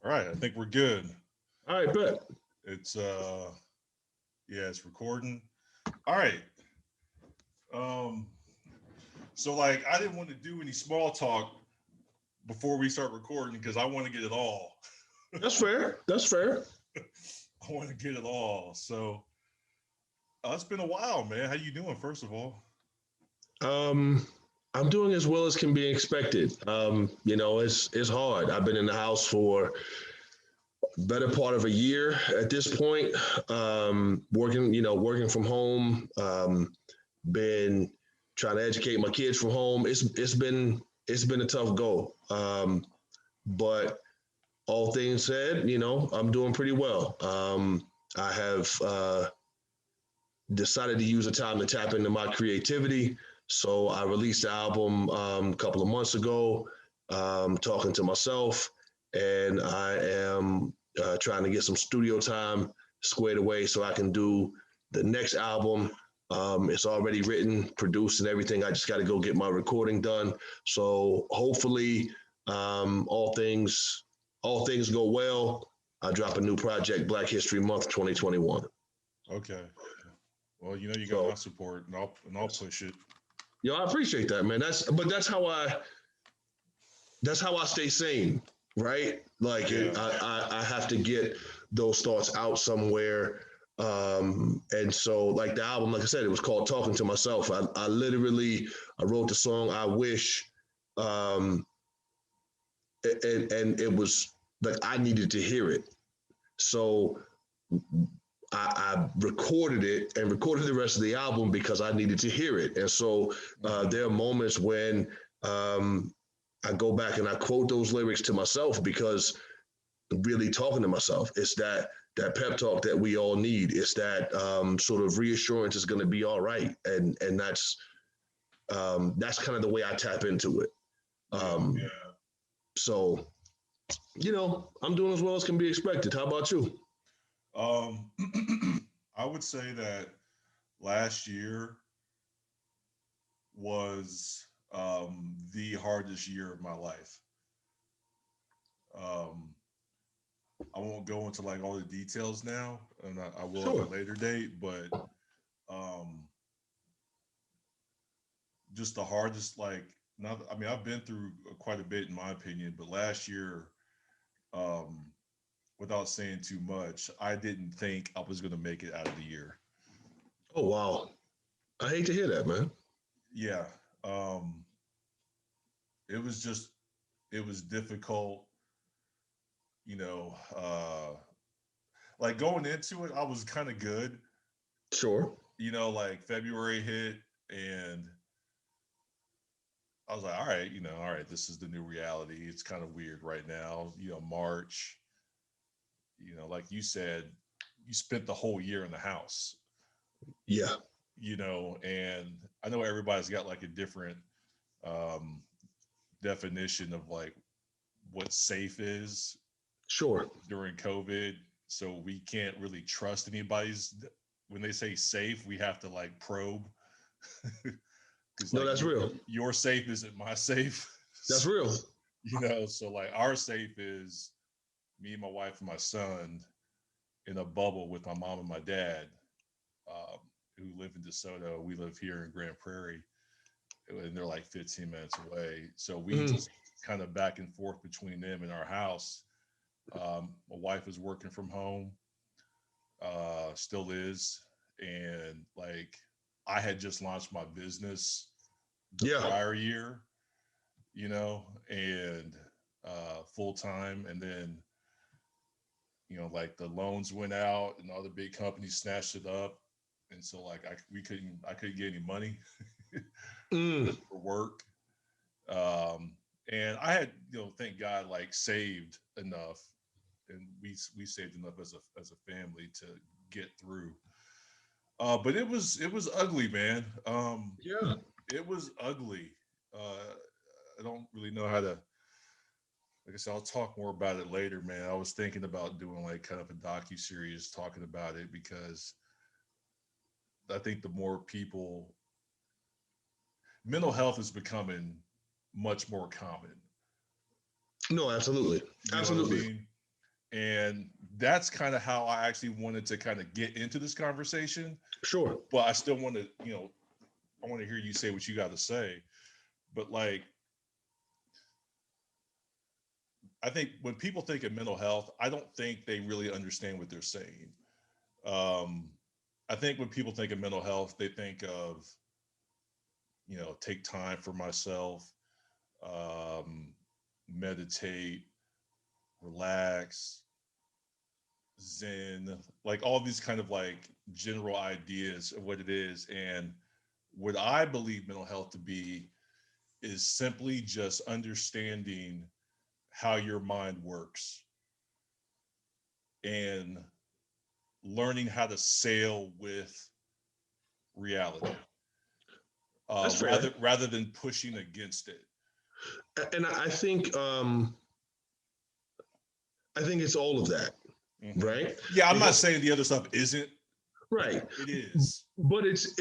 All right, I think we're good. All right, bet. It's yeah, it's recording. All right. Um so like I didn't want to do any small talk before we start recording because I want to get it all. That's fair. That's fair. I want to get it all. So it's been a while, man. How you doing first of all? Um, I'm doing as well as can be expected. It's hard. I've been in the house for better part of a year at this point. Working from home. Been trying to educate my kids from home. It's been a tough go. But all things said, I'm doing pretty well. I have decided to use the time to tap into my creativity. So I released the album a couple of months ago, talking to myself, and I am trying to get some studio time squared away so I can do the next album. It's already written, produced, and everything. I just got to go get my recording done. So hopefully, all things go well. I drop a new project, Black History Month 2021. Okay. Well, you got my So, support, and I'll push it. I appreciate that, man. That's how I stay sane, right? Like Yeah. I have to get those thoughts out somewhere. And so like the album, like I said, it was called Talking to Myself. I wrote the song I Wish. Um, and it was like I needed to hear it. So I recorded it and recorded the rest of the album because I needed to hear it. And so Mhm. there are moments when I go back and I quote those lyrics to myself because I'm really talking to myself. It's that pep talk that we all need. It's that sort of reassurance is going to be all right, and that's kind of the way I tap into it. Yeah. Um, so I'm doing as well as can be expected. How about you? Um I would say that last year was the hardest year of my life. Um, I won't go into like all the details now, and I will at a Sure. later date. But um, just the hardest, like, not. I mean, I've been through quite a bit in my opinion, but last year, um, without saying too much, I didn't think I was going to make it out of the year. Oh wow. I hate to hear that, man. Yeah, um, it was just it was difficult. You know, like going into it, I was kind of good. Sure. Like February hit and I was like, all right, this is the new reality. It's kind of weird right now. March, like you said, you spent the whole year in the house, Yeah. and I know everybody's got like a different um, definition of like what safe is Sure. during COVID. So we can't really trust anybody's when they say safe, we have to like probe because No, like that's real. your safe isn't my safe. That's real. So like our safe is me, my wife, and my son in a bubble with my mom and my dad, um, who live in DeSoto. We live here in Grand Prairie, and they're like 15 minutes away. So we Mhm. just kind of back and forth between them and our house. My wife is working from home, still is, and like I had just launched my business the Yeah. prior year, and full time, and then like the loans went out and all the big companies snatched it up, and so like I couldn't get any money Mm. for work, um, and I had thank God like saved enough, and we saved enough as a family to get through. But it was ugly, man. Yeah. It was ugly. Uh, I don't really know how to. Like I said, I'll talk more about it later, man. I was thinking about doing like kind of a docu series talking about it because I think the more people, mental health is becoming much more common. No, absolutely. You know what I Absolutely. mean? And that's kind of how I actually wanted to kind of get into this conversation. Sure. But I still want to, I want to hear you say what you got to say. But like, I think when people think of mental health, I don't think they really understand what they're saying. Um, I think when people think of mental health, they think of, take time for myself, um, meditate, relax, zen, like all these kind of like general ideas of what it is. And what I believe mental health to be is simply just understanding how your mind works and learning how to sail with reality, That's fair. rather than pushing against it. And I think it's all of that, Hmm. right? Yeah, I'm not Because saying the other stuff isn't. right, It is. but it's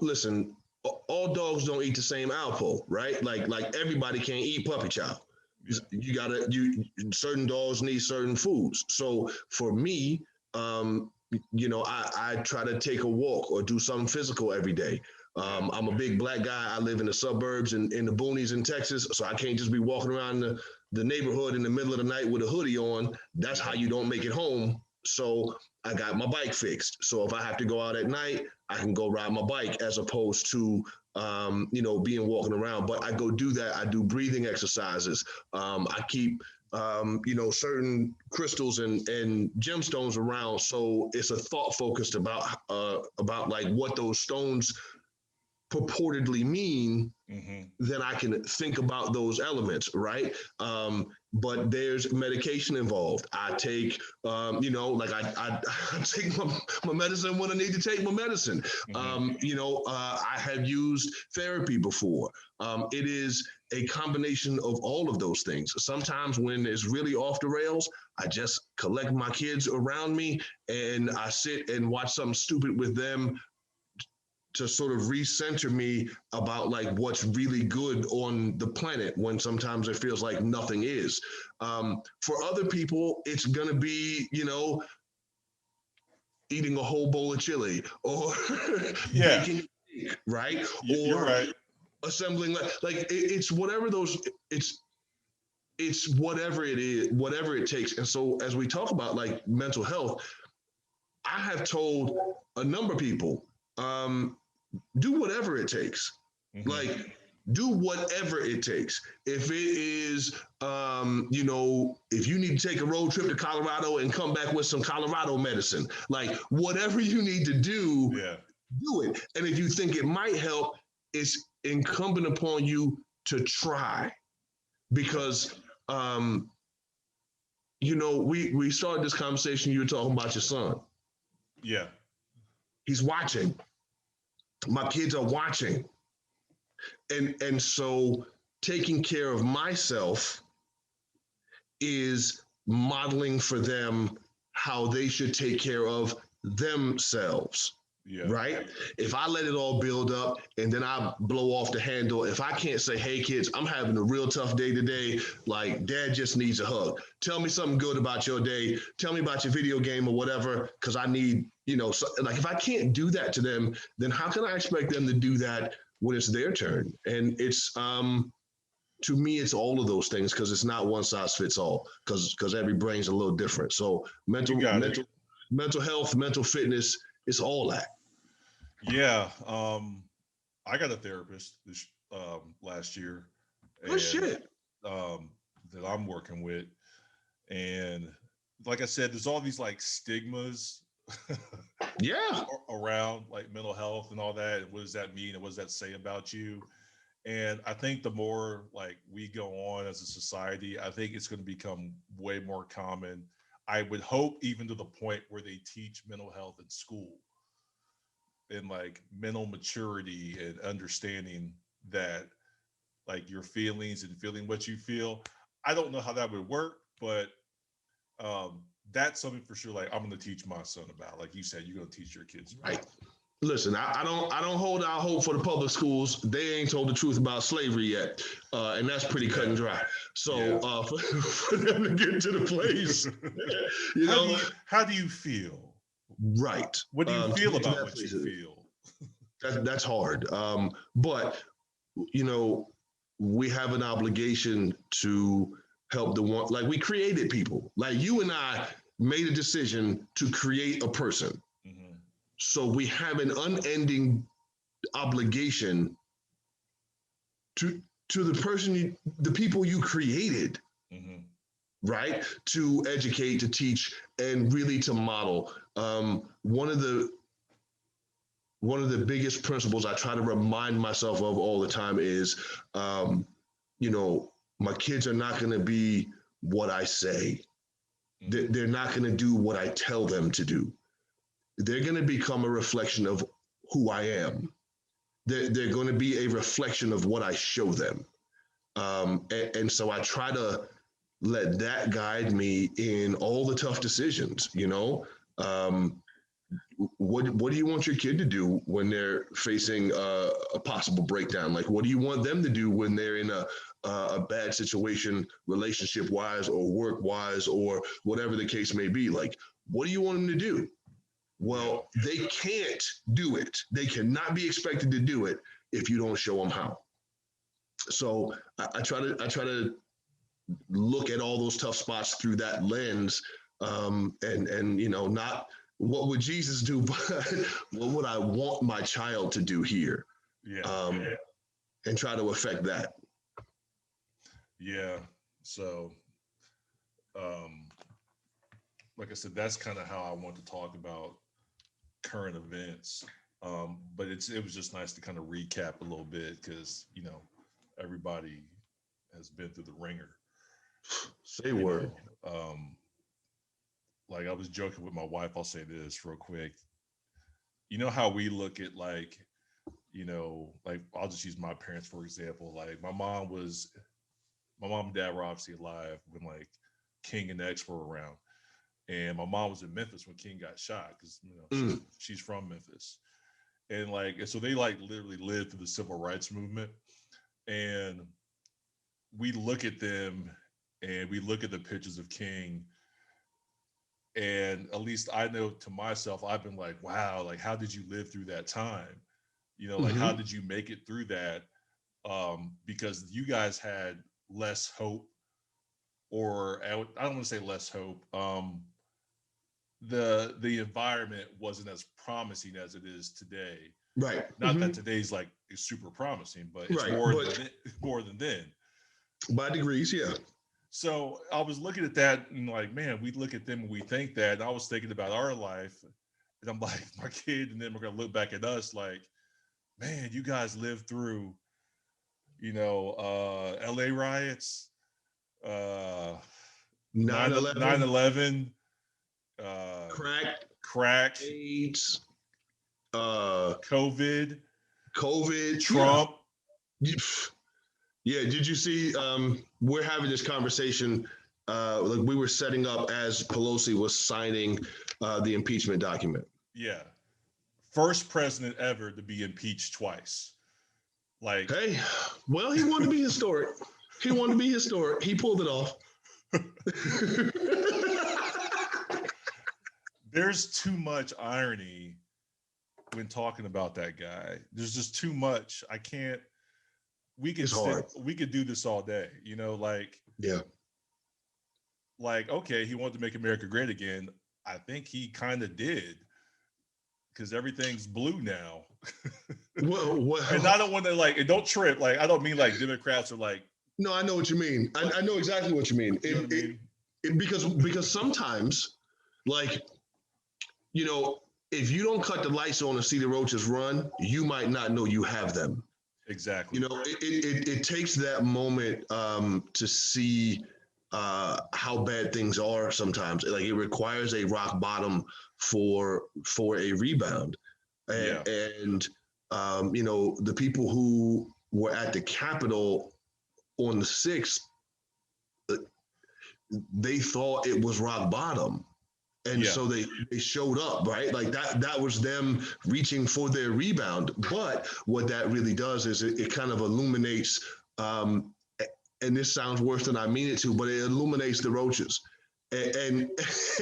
listen, all dogs don't eat the same apple, right? Like everybody can't eat puppy chow. Yeah. You gotta you Certain dogs need certain foods. So for me, I try to take a walk or do something physical every day. Yeah. I'm a big black guy. I live in the suburbs and in the boonies in Texas, so I can't just be walking around the neighborhood in the middle of the night with a hoodie on. That's how Yeah. you don't make it home. So I got my bike fixed. So if I have to go out at night, I can go ride my bike as opposed to being walking around. But I go do that. I do breathing exercises. I keep certain crystals and gemstones around. So it's a thought focused about like what those stones purportedly mean, Hmm. then I can think about those elements, right? But there's medication involved. I take, I take my medicine when I need to take my medicine. Hmm. I have used therapy before. It is a combination of all of those things. Sometimes when it's really off the rails, I just collect my kids around me and I sit and watch something stupid with them to sort of recenter me about like what's really good on the planet when sometimes it feels like nothing is. For other people, it's gonna be, eating a whole bowl of chili or Yeah. baking a cake, right? You're Or right. assembling it's whatever those it's whatever it is, whatever it takes. And so as we talk about like mental health, I have told a number of people, um, do whatever it takes. Hmm. Like, do whatever it takes. If it is, if you need to take a road trip to Colorado and come back with some Colorado medicine, like whatever you need to Yeah. do it. And if you think it might help, it's incumbent upon you to try Yeah. because, we started this conversation. You were talking about your son. Yeah. He's watching. My kids are watching. And so taking care of myself is modeling for them how they should take care of themselves, Yeah. right? If I let it all build up and then I blow off the handle, if I can't say, hey kids, I'm having a real tough day today, like dad just needs a hug, tell me something good about your day, tell me about your video game or whatever, because I need, like if I can't do that to them, then how can I expect them to do that when it's their turn? And it's to me, it's all of those things because it's not one size fits all because every brain's a little different. So You mental got it. mental mental health, mental fitness, it's all that. Yeah. I got a therapist this last year, Good and shit. um, that I'm working with, and like I said, there's all these like stigmas Yeah. around like mental health and all that. And what does that mean? And what does that say about you? And I think the more like we go on as a society, I think it's going to become way more common. I would hope even to the point where they teach mental health in school and like mental maturity and understanding that like your feelings and feeling what you feel. I don't know how that would work, but that's something for sure. Like I'm going to teach my son about. Like you said, you're going to teach your kids Right. about. Listen, I don't hold out hope for the public schools. They ain't told the truth about slavery yet, and that's pretty cut and Yeah. dry. So Yeah. for them to get to the place, you know, How do you feel? right? What do you To feel get to about that what you place, feel? that's hard. But you know, we have an obligation to help the one. Like we created people. Like you and I made a decision to create a person. Hmm. So we have an unending obligation to the person the people you created, Hmm. right, to educate, to teach, and really to model. One of the biggest principles I try to remind myself of all the time is, um, my kids are not going to be what I say. Hmm. They're not going to do what I tell them to do. They're going to become a reflection of who I am. They're going to be a reflection of what I show them. And so I try to let that guide me in all the tough decisions. Um, what do you want your kid to do when they're facing a possible breakdown? Like, what do you want them to do when they're in a bad situation, relationship wise or work wise or whatever the case may be? Like, what do you want them to do? Yeah. Well, they can't do it. They cannot be expected to do it if you don't show them how. So I try to look at all those tough spots through that lens, and not what would Jesus do, but what would I want my child to do here, Yeah. um, and try to affect that. Yeah. So, um, like I said, that's kind of how I want to talk about current events. But it was just nice to kind of recap a little bit because everybody has been through the ringer. Say You word. know, like I was joking with my wife. I'll say this real quick. You know how we look at like I'll just use my parents for example. Like my mom and dad were obviously alive when like King and X were around, and my mom was in Memphis when King got shot because Mm, she's from Memphis, and so they like literally lived through the civil rights movement, and we look at them and we look at the pictures of King, and at least I know to myself I've been like, wow, like how did you live through that time? Like how mm-hmm. did you make it through that? Because you guys had less hope, or I don't want to say less hope. The environment wasn't as promising as it is today. Right. Not Mm-hmm. that today's like is super promising, but it's Right. more But than more than then. by degrees, yeah. So I was looking at that and like, man, we look at them and we think that. And I was thinking about our life, and I'm like, my kid, and then we're gonna look back at us like, man, you guys lived through, LA riots, uh 9 9 11, 9/11, uh crack, crack, AIDS, uh, COVID, COVID. Yeah. Trump. Yeah, did you see? We're having this conversation. Like we were setting up as Pelosi was signing the impeachment document. Yeah. First president ever to be impeached twice. Like, Hey, well, he wanted to be historic. He wanted to be historic. He pulled it off. there's too much irony when talking about that guy. There's just too much. I can't. We could It's hard. we could do this all day. Yeah. Okay, he wanted to make America great again. I think he kind of did because everything's blue now. And I Well. don't want to and don't trip. Like I don't mean like Democrats are like, No, I know what you mean. I know exactly what you mean. you know what I mean? Because sometimes, like, you know, if you don't cut the lights on and see the roaches run, you might not know you have them. Exactly. It takes that moment to see how bad things are sometimes. Like it requires a rock bottom for a rebound, Yeah. and the people who were at the Capitol on the 6th, they thought it was rock bottom. And so they showed up, right? Like that was them reaching for their rebound. But what that really does is it kind of illuminates, and this sounds worse than I mean it to, but it illuminates the roaches. And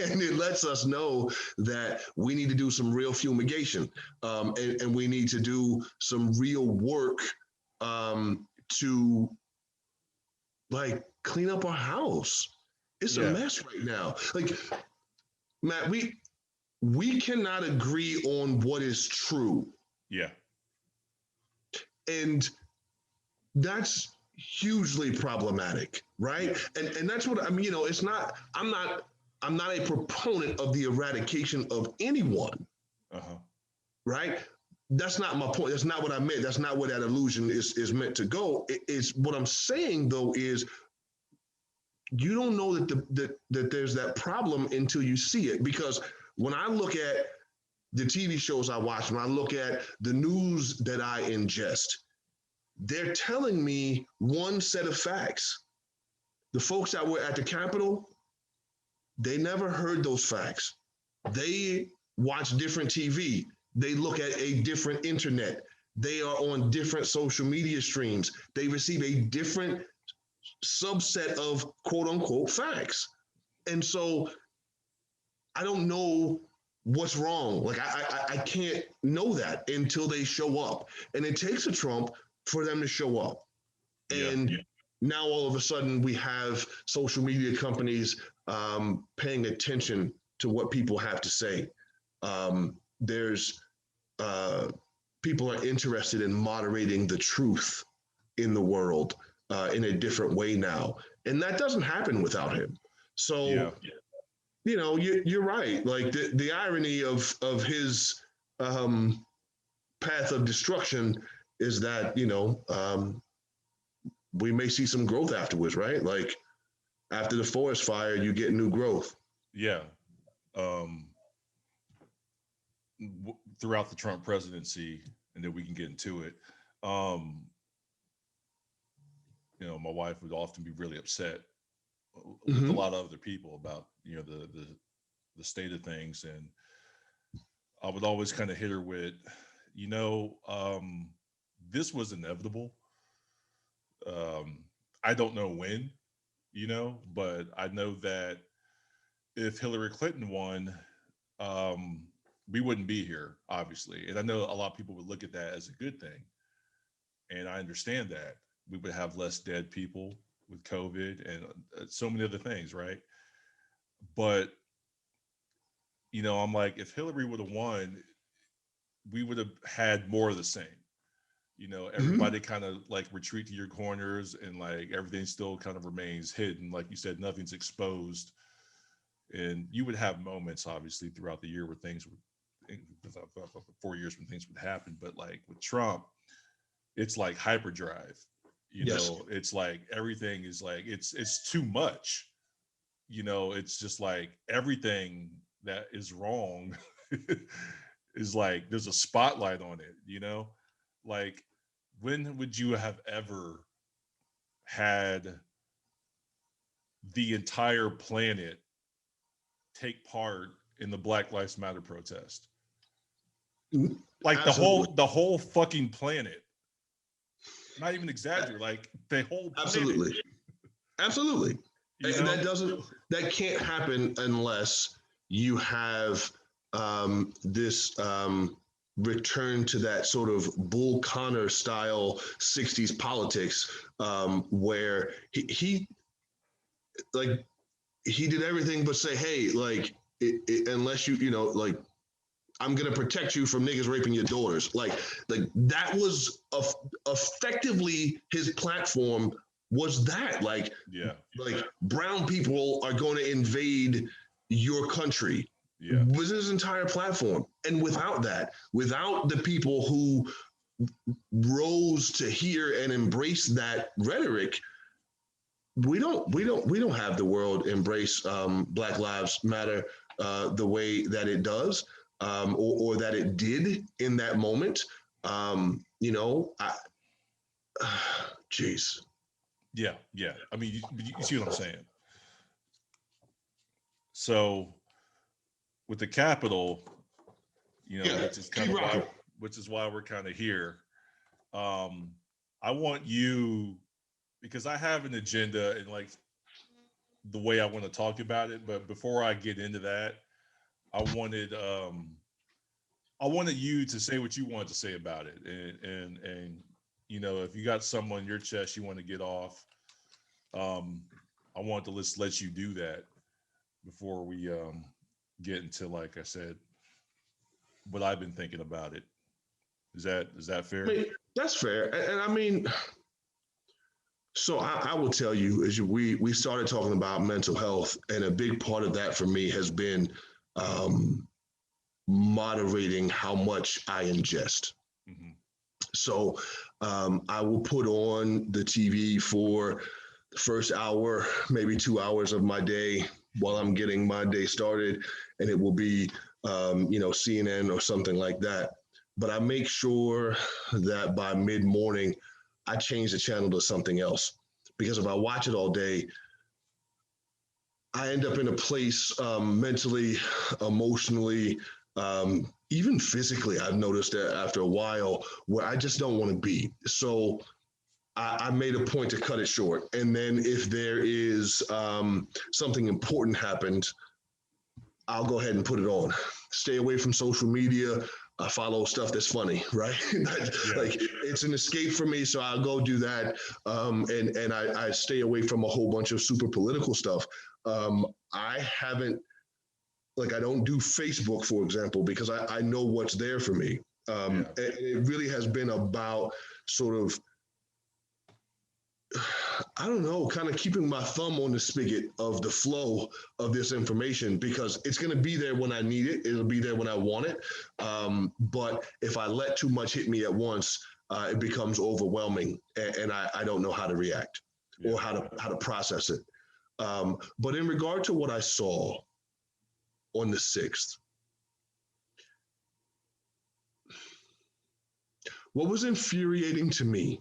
and it lets us know that we need to do some real fumigation, and we need to do some real work to like clean up our house. It's a mess right now. Like, Matt, we cannot agree on what is true. Yeah. And that's hugely problematic, right? And that's what I mean, it's not I'm not a proponent of the eradication of anyone. Right? That's not my point. That's not what I meant. That's not where that illusion is meant to go. It's what I'm saying though is you don't know that there's that problem until you see it. Because when I look at the TV shows I watch, when I look at the news that I ingest, they're telling me one set of facts. The folks that were at the Capitol, they never heard those facts. They watch different TV. They look at a different internet. They are on different social media streams. They receive a different subset of quote unquote facts. And so I don't know what's wrong. Like I can't know that until they show up. And it takes a Trump for them to show up. And now all of a sudden we have social media companies paying attention to what people have to say. There's people are interested in moderating the truth in the world in a different way now. And that doesn't happen without him. So, you're right. Like the irony of his path of destruction is that, we may see some growth afterwards, right? Like after the forest fire, you get new growth. Yeah. Throughout the Trump presidency, and then we can get into it. My wife would often be really upset with a lot of other people about, the state of things. And I would always kind of hit her with, this was inevitable. I don't know when, but I know that if Hillary Clinton won, we wouldn't be here, obviously. And I know a lot of people would look at that as a good thing. And I understand that. We would have less dead people with COVID and so many other things, right? But, I'm like, if Hillary would have won, we would have had more of the same. Everybody kind of like retreat to your corners and like everything still kind of remains hidden. Like you said, nothing's exposed. And you would have moments, obviously, throughout the year where things would, 4 years when things would happen. But like with Trump, it's like hyperdrive. It's like everything is like it's too much. It's just like everything that is wrong is like there's a spotlight on it. Like when would you have ever had the entire planet take part in the Black Lives Matter protest? Like Absolutely. the whole fucking planet. Not even exaggerate, like the whole planet. Absolutely. And that can't happen unless you have this return to that sort of Bull Connor style 60s politics, where he did everything but say, hey, like unless like I'm going to protect you from niggas raping your daughters. Like that was effectively his platform was that like brown people are going to invade your country. Was his entire platform. And without that, without the people who rose to hear and embrace that rhetoric, we don't have the world embrace Black Lives Matter the way that it does. Or that it did in that moment. Jeez. Yeah. I mean, you see what I'm saying? So with the Capitol, Yeah, which is kind keep of rocking. why we're kind of here. Um, I want you, because I have an agenda and like the way I want to talk about it. But before I get into that, I wanted um, I wanted you to say what you wanted to say about it, and if you got something on your chest you want to get off, um, I want to let you do that before we get into, like I said, what I've been thinking about it. Is that I fair? mean, that's fair. And I mean, so I will tell you, we started talking about mental health, and a big part of that for me has been um, moderating how much I ingest. Hmm. So I will put on the TV for the first hour, maybe 2 hours of my day while I'm getting my day started, and it will be CNN or something like that. But I make sure that by mid morning, I change the channel to something else, because if I watch it all day, I end up in a place mentally, emotionally, even physically. I've noticed that after a while where I just don't want to be. So I made a point to cut it short. And then if there is something important happened, I'll go ahead and put it on. Stay away from social media. I follow stuff that's funny, right? Yeah. Like it's an escape for me, so I'll go do that. And I stay away from a whole bunch of super political stuff. I haven't, like, I don't do Facebook, for example, because I know what's there for me. Yeah. And it really has been about sort of, I don't know, kind of keeping my thumb on the spigot of the flow of this information, because it's going to be there when I need it. It'll be there when I want it. But if I let too much hit me at once, it becomes overwhelming, and I don't know how to react Yeah. or how to process it. But in regard to what I saw on the 6th, what was infuriating to me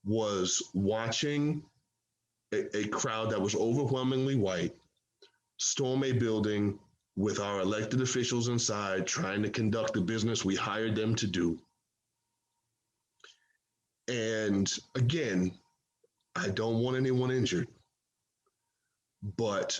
was watching a crowd that was overwhelmingly white storm a building with our elected officials inside trying to conduct the business we hired them to do. And again, I don't want anyone injured, but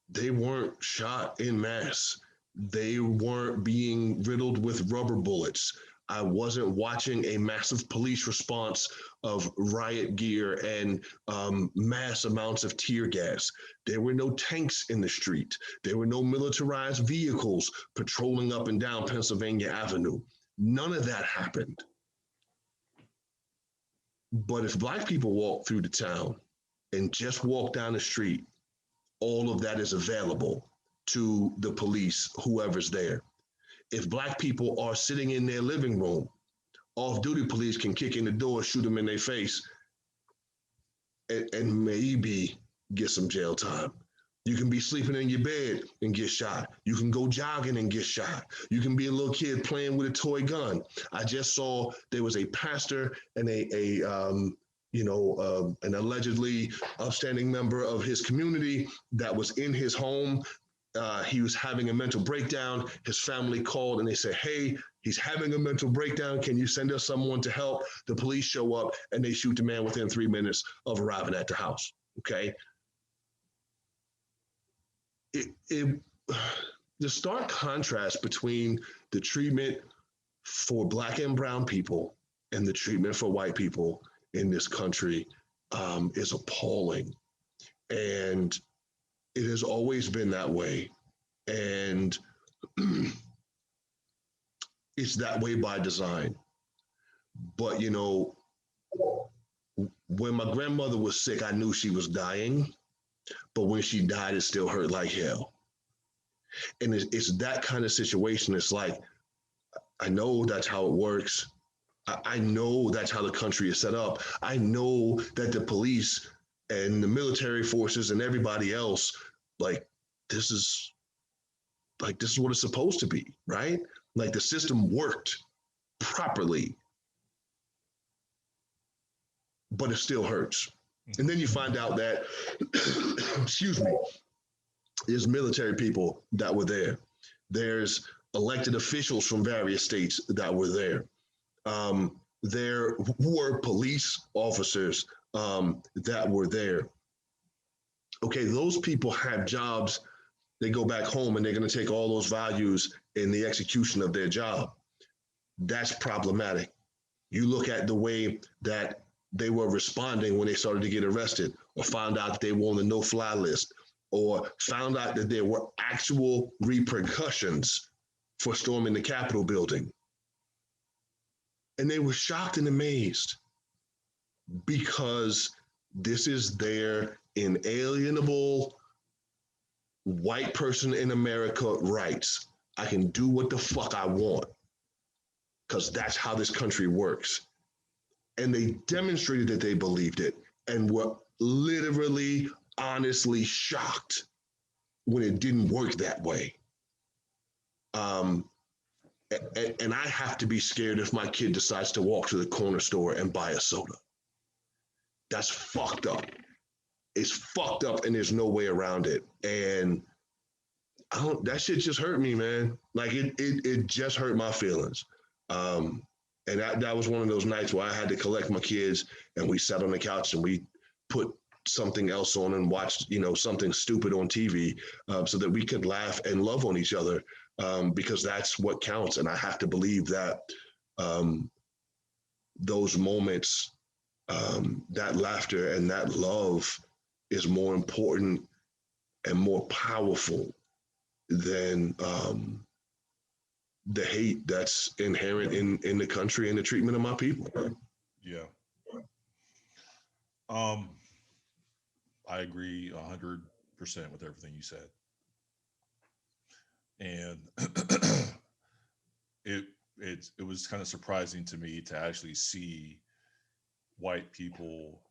they weren't shot in mass. They weren't being riddled with rubber bullets. I wasn't watching a massive police response of riot gear and mass amounts of tear gas. There were no tanks in the street. There were no militarized vehicles patrolling up and down Pennsylvania Avenue. None of that happened. But if Black people walk through the town and just walk down the street, all of that is available to the police, whoever's there. If Black people are sitting in their living room, off-duty police can kick in the door, shoot them in their face, and maybe get some jail time. You can be sleeping in your bed and get shot. You can go jogging and get shot. You can be a little kid playing with a toy gun. I just saw there was a pastor and an allegedly upstanding member of his community that was in his home. He was having a mental breakdown. His family called and they said, "Hey, he's having a mental breakdown. Can you send us someone to help?" The police show up and they shoot the man within 3 minutes of arriving at the house. Okay. It the stark contrast between the treatment for Black and brown people and the treatment for white people in this country is appalling. And it has always been that way. And it's that way by design. But, when my grandmother was sick, I knew she was dying. But when she died, it still hurt like hell. And it's that kind of situation. It's like, I know that's how it works. I know that's how the country is set up. I know that the police and the military forces and everybody else, like, this is this is what it's supposed to be, right? Like the system worked properly, but it still hurts. And Hmm. then you find out that, excuse me, There's military people that were there. There's elected officials from various states that were there. There were police officers that were there. Okay, those people have jobs. They go back home and they're going to take all those values in the execution of their job. That's problematic. You look at the way that they were responding when they started to get arrested, or found out that they were on the no-fly list, or found out that there were actual repercussions for storming the Capitol building. And they were shocked and amazed because this is their inalienable white person in America rights. I can do what the fuck I want because that's how this country works. And they demonstrated that they believed it and were literally, honestly shocked when it didn't work that way. And I have to be scared if my kid decides to walk to the corner store and buy a soda. That's fucked up. It's fucked up and there's no way around it. And that shit just hurt me, man. Like it just hurt my feelings. And that was one of those nights where I had to collect my kids and we sat on the couch and we put something else on and watched, something stupid on TV so that we could laugh and love on each other because that's what counts. And I have to believe that those moments, that laughter and that love is more important and more powerful than the hate that's inherent in the country and the treatment of my people. Yeah. I agree 100% with everything you said. And it was kind of surprising to me to actually see white people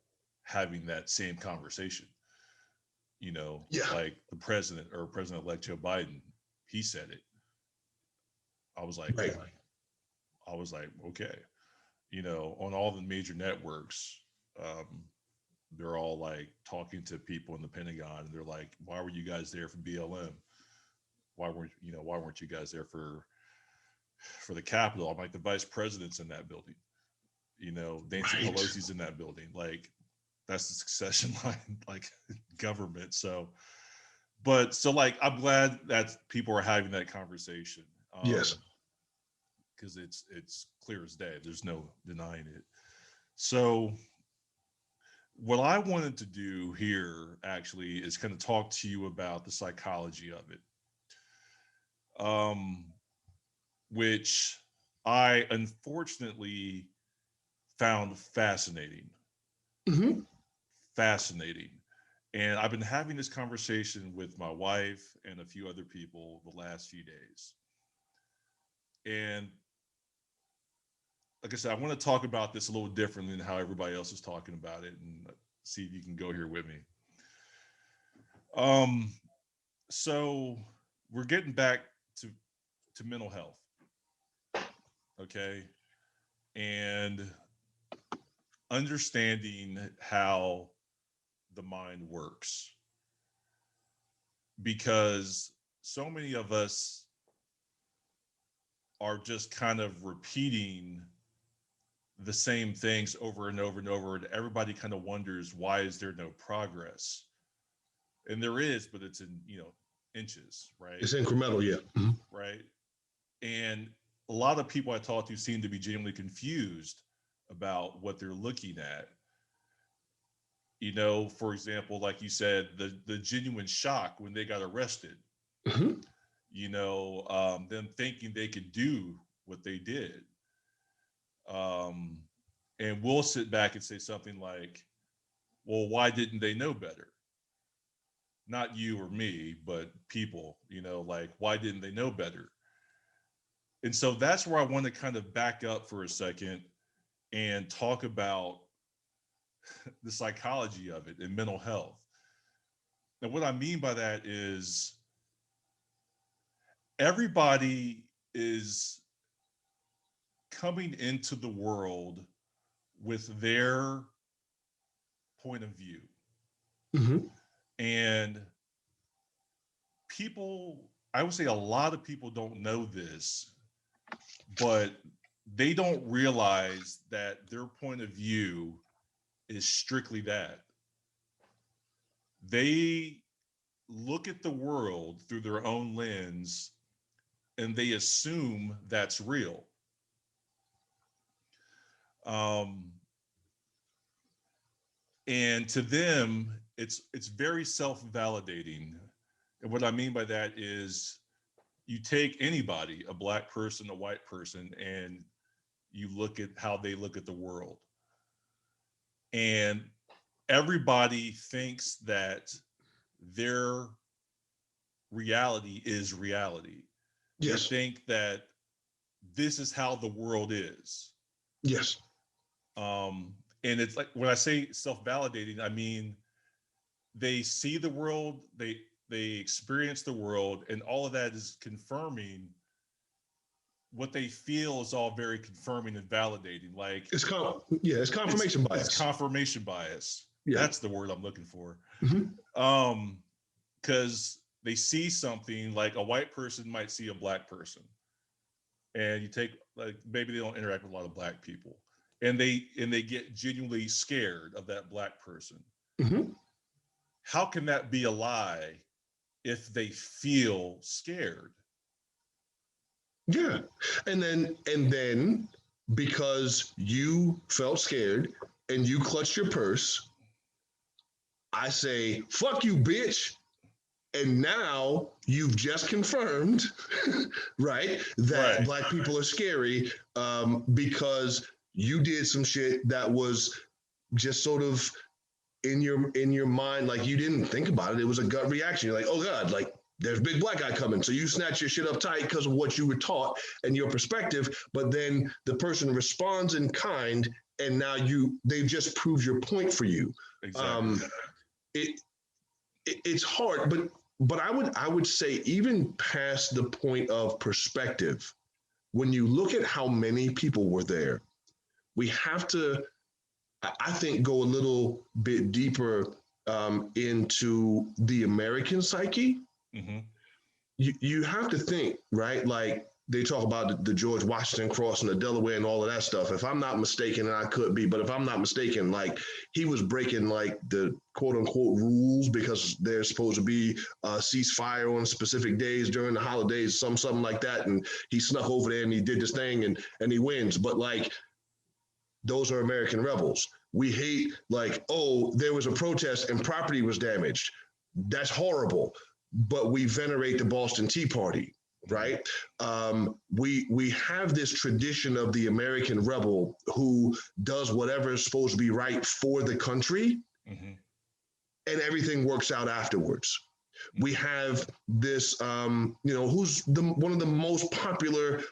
having that same conversation. Yeah. Like the president or President-elect Joe Biden, he said it. I was like, Right. Okay, on all the major networks, they're all like talking to people in the Pentagon, and they're like, "Why were you guys there for BLM? Why weren't you guys there for the Capitol?" I'm like, the vice president's in that building. Nancy Right. Pelosi's in that building. Like, that's the succession line, like government. So like, I'm glad that people are having that conversation. Yes. Because it's clear as day. There's no denying it. So what I wanted to do here actually is kind of talk to you about the psychology of it, which I unfortunately found fascinating. Mm-hmm. Fascinating. And I've been having this conversation with my wife and a few other people the last few days. And like I said, I want to talk about this a little differently than how everybody else is talking about it, and see if you can go here with me. Um, so we're getting back to mental health, okay, and understanding how the mind works, because so many of us are just kind of repeating the same things over and over and over, and everybody kind of wonders, why is there no progress? And there is, but it's in inches, right? It's incremental, yeah. Mm-hmm. Right. And a lot of people I talk to seem to be genuinely confused about what they're looking at. For example, like you said, the genuine shock when they got arrested, Mm-hmm. them thinking they could do what they did. And we'll sit back and say something like, well, why didn't they know better? Not you or me, but people, like, why didn't they know better? And so that's where I want to kind of back up for a second and talk about the psychology of it and mental health. Now, what I mean by that is everybody is coming into the world with their point of view. Mm-hmm. And people, I would say a lot of people don't know this, but they don't realize that their point of view is strictly that. They look at the world through their own lens and they assume that's real. Um, and to them, it's very self-validating. And what I mean by that is you take anybody, a black person, a white person, and you look at how they look at the world. And everybody thinks that their reality is reality. They Yes. think that this is how the world is. Yes. And it's like when I say self-validating, I mean they see the world, they experience the world, and all of that is confirming what they feel is all very confirming and validating. Like it's confirmation bias. It's confirmation bias. Yeah. That's the word I'm looking for. Mm-hmm. Because they see something like a white person might see a black person, and you take like maybe they don't interact with a lot of black people, and they get genuinely scared of that black person. Mm-hmm. How can that be a lie if they feel scared? Yeah. And then because you felt scared and you clutched your purse, I say, fuck you, bitch. And now you've just confirmed, right, that Right. black people are scary because you did some shit that was just sort of in your mind, like you didn't think about it. It was a gut reaction. You're like, oh God, like there's a big black guy coming. So you snatch your shit up tight because of what you were taught and your perspective. But then the person responds in kind, and now they've just proved your point for you. Exactly. It's hard, but I would say even past the point of perspective, when you look at how many people were there, we have to, I think, go a little bit deeper into the American psyche. Mm-hmm. You have to think, right? Like they talk about the George Washington crossing the Delaware and all of that stuff. If I'm not mistaken, and I could be, but if I'm not mistaken, like he was breaking like the quote unquote rules because there's supposed to be a ceasefire on specific days during the holidays, something like that. And he snuck over there and he did this thing and he wins. But like those are American rebels. We hate like, oh, there was a protest and property was damaged. That's horrible. But we venerate the Boston Tea Party, right? We have this tradition of the American rebel who does whatever is supposed to be right for the country, mm-hmm. and everything works out afterwards. We have this, who's one of the most popular,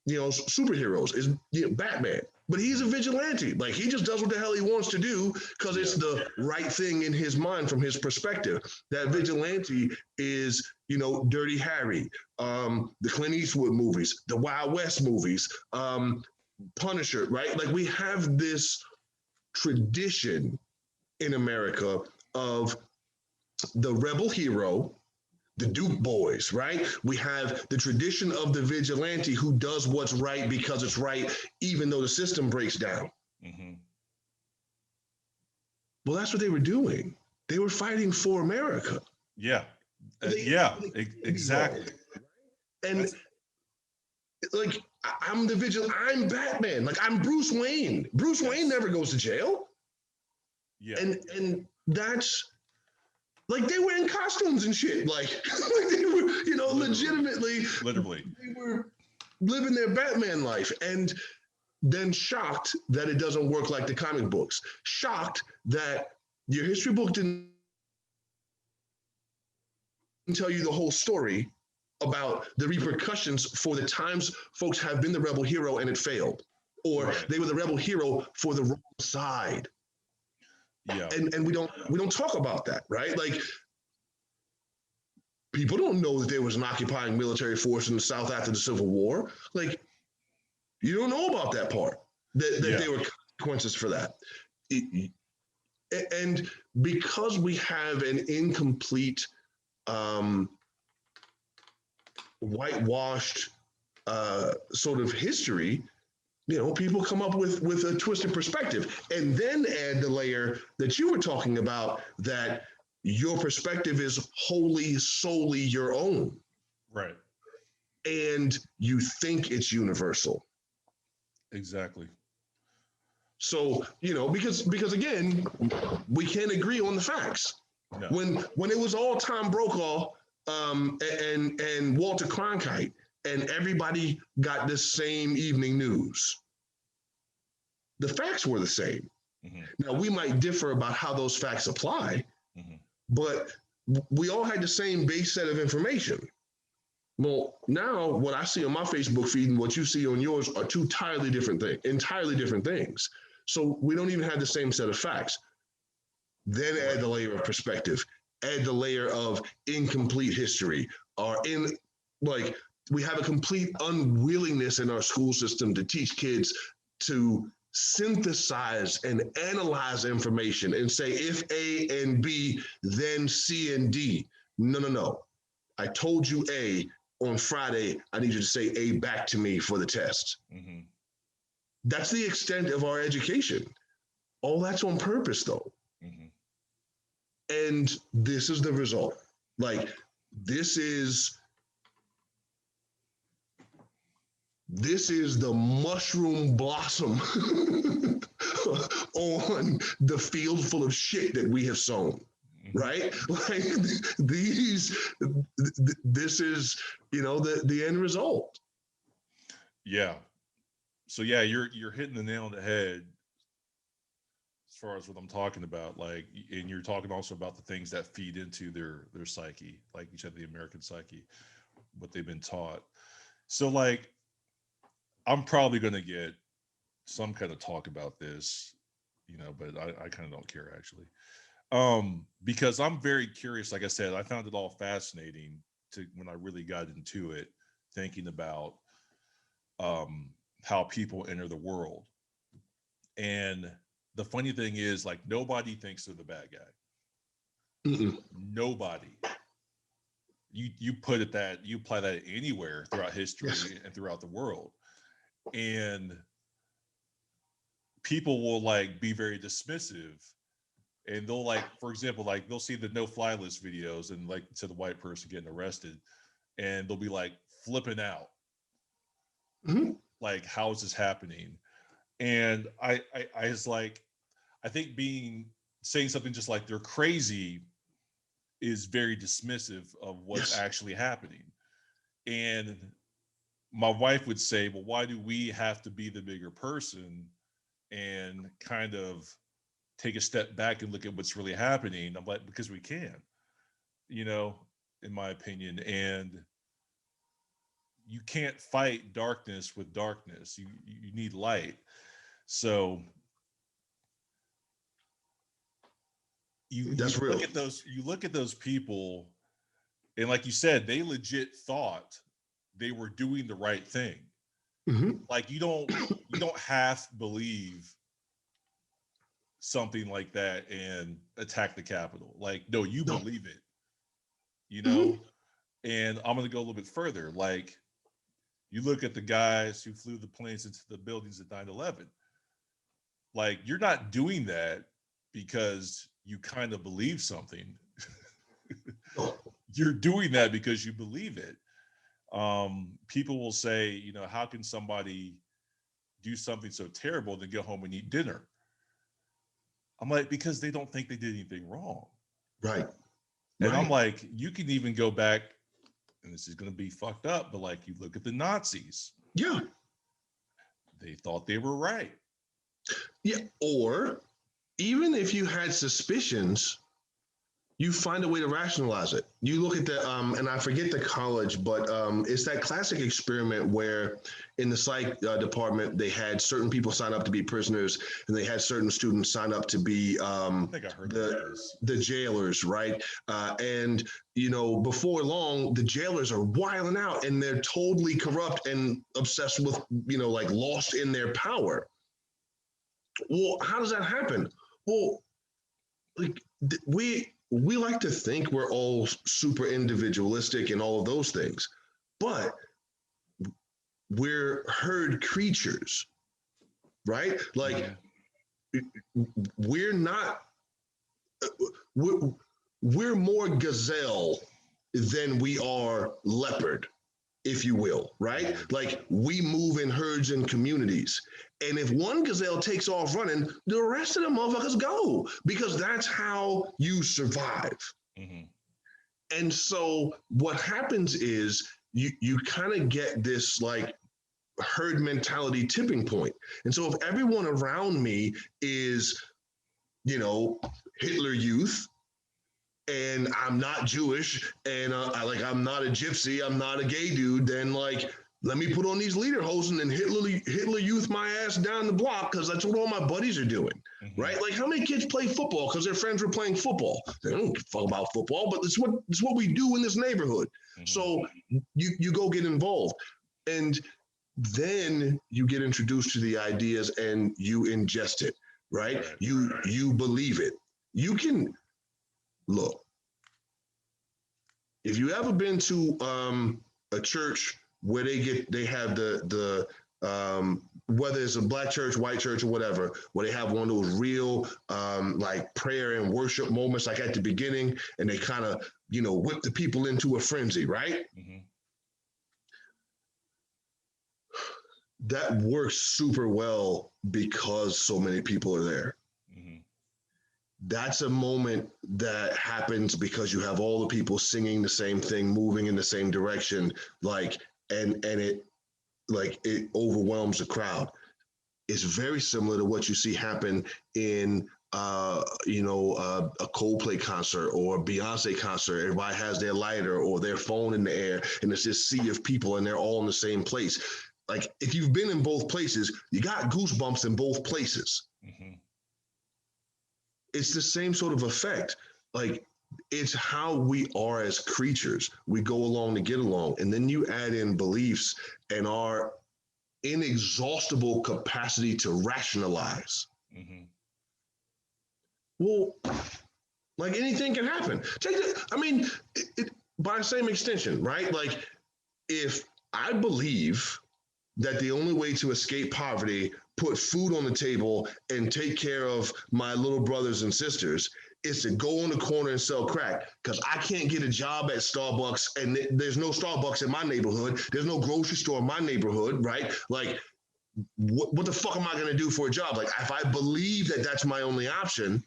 superheroes is Batman. But he's a vigilante. Like he just does what the hell he wants to do because it's the right thing in his mind from his perspective. That vigilante is, Dirty Harry, the Clint Eastwood movies, the Wild West movies, Punisher, right? Like we have this tradition in America of the rebel hero, the Duke boys, right? We have the tradition of the vigilante who does what's right because it's right, even though the system breaks down. Mm-hmm. Well, that's what they were doing. They were fighting for America. Yeah. Exactly. And like, I'm the vigilante. I'm Batman. Like, I'm Bruce Wayne. Bruce Wayne never goes to jail. Yeah. And that's, like they were in costumes and shit. Like they were, legitimately. Literally. They were living their Batman life. And then shocked that it doesn't work like the comic books. Shocked that your history book didn't tell you the whole story about the repercussions for the times folks have been the rebel hero and it failed. Or they were the rebel hero for the wrong side. Yeah. And we don't talk about that, right? Like people don't know that there was an occupying military force in the South after the Civil War. Like you don't know about that part, that there were consequences for that. And because we have an incomplete whitewashed sort of history, people come up with a twisted perspective, and then add the layer that you were talking about, that your perspective is wholly, solely your own, Right. and you think it's universal. Exactly. So, because again, we can't agree on the facts. No. When it was all Tom Brokaw and Walter Cronkite, and everybody got the same evening news, the facts were the same. Mm-hmm. Now, we might differ about how those facts apply, Mm-hmm. but we all had the same base set of information. Well, now what I see on my Facebook feed and what you see on yours are two entirely different things. So we don't even have the same set of facts. Then add the layer of perspective, add the layer of incomplete history, or we have a complete unwillingness in our school system to teach kids to synthesize and analyze information and say, if A and B, then C and D. No. I told you A on Friday. I need you to say A back to me for the test. Mm-hmm. That's the extent of our education. All that's on purpose, though. Mm-hmm. And this is the result. This is the mushroom blossom on the field full of shit that we have sown. Right? This is, the end result. Yeah. So yeah, you're hitting the nail on the head as far as what I'm talking about. And you're talking also about the things that feed into their psyche, like you said, the American psyche, what they've been taught. So I'm probably going to get some kind of talk about this, but I kind of don't care actually. Because I'm very curious. Like I said, I found it all fascinating when I really got into it, thinking about how people enter the world. And the funny thing is, nobody thinks they're the bad guy. Mm-mm. Nobody. You apply that anywhere throughout history. Yes. And throughout the world. And people will be very dismissive, and they'll for example, they'll see the no-fly list videos and to the white person getting arrested, and they'll be flipping out. Mm-hmm. How is this happening? And I was I think saying something just they're crazy is very dismissive of what's yes. actually happening. And my wife would say, well, why do we have to be the bigger person and kind of take a step back and look at what's really happening? I'm because we can, in my opinion. And you can't fight darkness with darkness. You need light. So you look at those people, and like you said, they legit thought they were doing the right thing. Mm-hmm. You don't half believe something like that and attack the Capitol. No, you believe it, Mm-hmm. And I'm going to go a little bit further. You look at the guys who flew the planes into the buildings at 9/11. You're not doing that because you kind of believe something. You're doing that because you believe it. People will say, how can somebody do something so terrible then go home and eat dinner? I'm because they don't think they did anything wrong. Right. And right. I'm you can even go back, and this is going to be fucked up, but you look at the Nazis. Yeah. They thought they were right. Yeah. Or even if you had suspicions, you find a way to rationalize it. You look at the, and I forget the college, but it's that classic experiment where in the psych department, they had certain people sign up to be prisoners, and they had certain students sign up to be the jailers, right? And, before long, the jailers are wilding out, and they're totally corrupt and obsessed with, lost in their power. Well, how does that happen? Well, we like to think we're all super individualistic and all of those things. but we're herd creatures, right? Like we're not, we're, we're more gazelle than we are leopard, if you will, right? Like we move in herds and communities. And if one gazelle takes off running, the rest of the motherfuckers go because that's how you survive. Mm-hmm. And so what happens is you kind of get this like herd mentality tipping point. And so if everyone around me is, you know, Hitler Youth, and I'm not Jewish, and I'm not a gypsy, I'm not a gay dude, then like let me put on these leader hosen and Hitler Youth my ass down the block because that's what all my buddies are doing, right? Like how many kids play football because their friends were playing football? They don't give a fuck about football, but it's what we do in this neighborhood. So you go get involved, and then you get introduced to the ideas and you ingest it, right? You believe it. You can look. If you ever been to a church where they have the whether it's a black church, white church, or whatever, where they have one of those real like prayer and worship moments, like at the beginning, and they kind of whip the people into a frenzy, right? That works super well because so many people are there. That's a moment that happens because you have all the people singing the same thing, moving in the same direction, like, and it overwhelms the crowd. It's very similar to what you see happen in a Coldplay concert or a Beyonce concert. Everybody has their lighter or their phone in the air, and it's this sea of people, and they're all in the same place. Like if you've been in both places, you got goosebumps in both places. It's the same sort of effect. Like it's how we are as creatures. We go along to get along. And then you add in beliefs and our inexhaustible capacity to rationalize. Well, like anything can happen. By the same extension, right? Like if I believe that the only way to escape poverty, put food on the table, and take care of my little brothers and sisters is to go on the corner and sell crack because I can't get a job at Starbucks and there's no Starbucks in my neighborhood. There's no grocery store in my neighborhood, right? Like, what the fuck am I going to do for a job? Like, if I believe that that's my only option,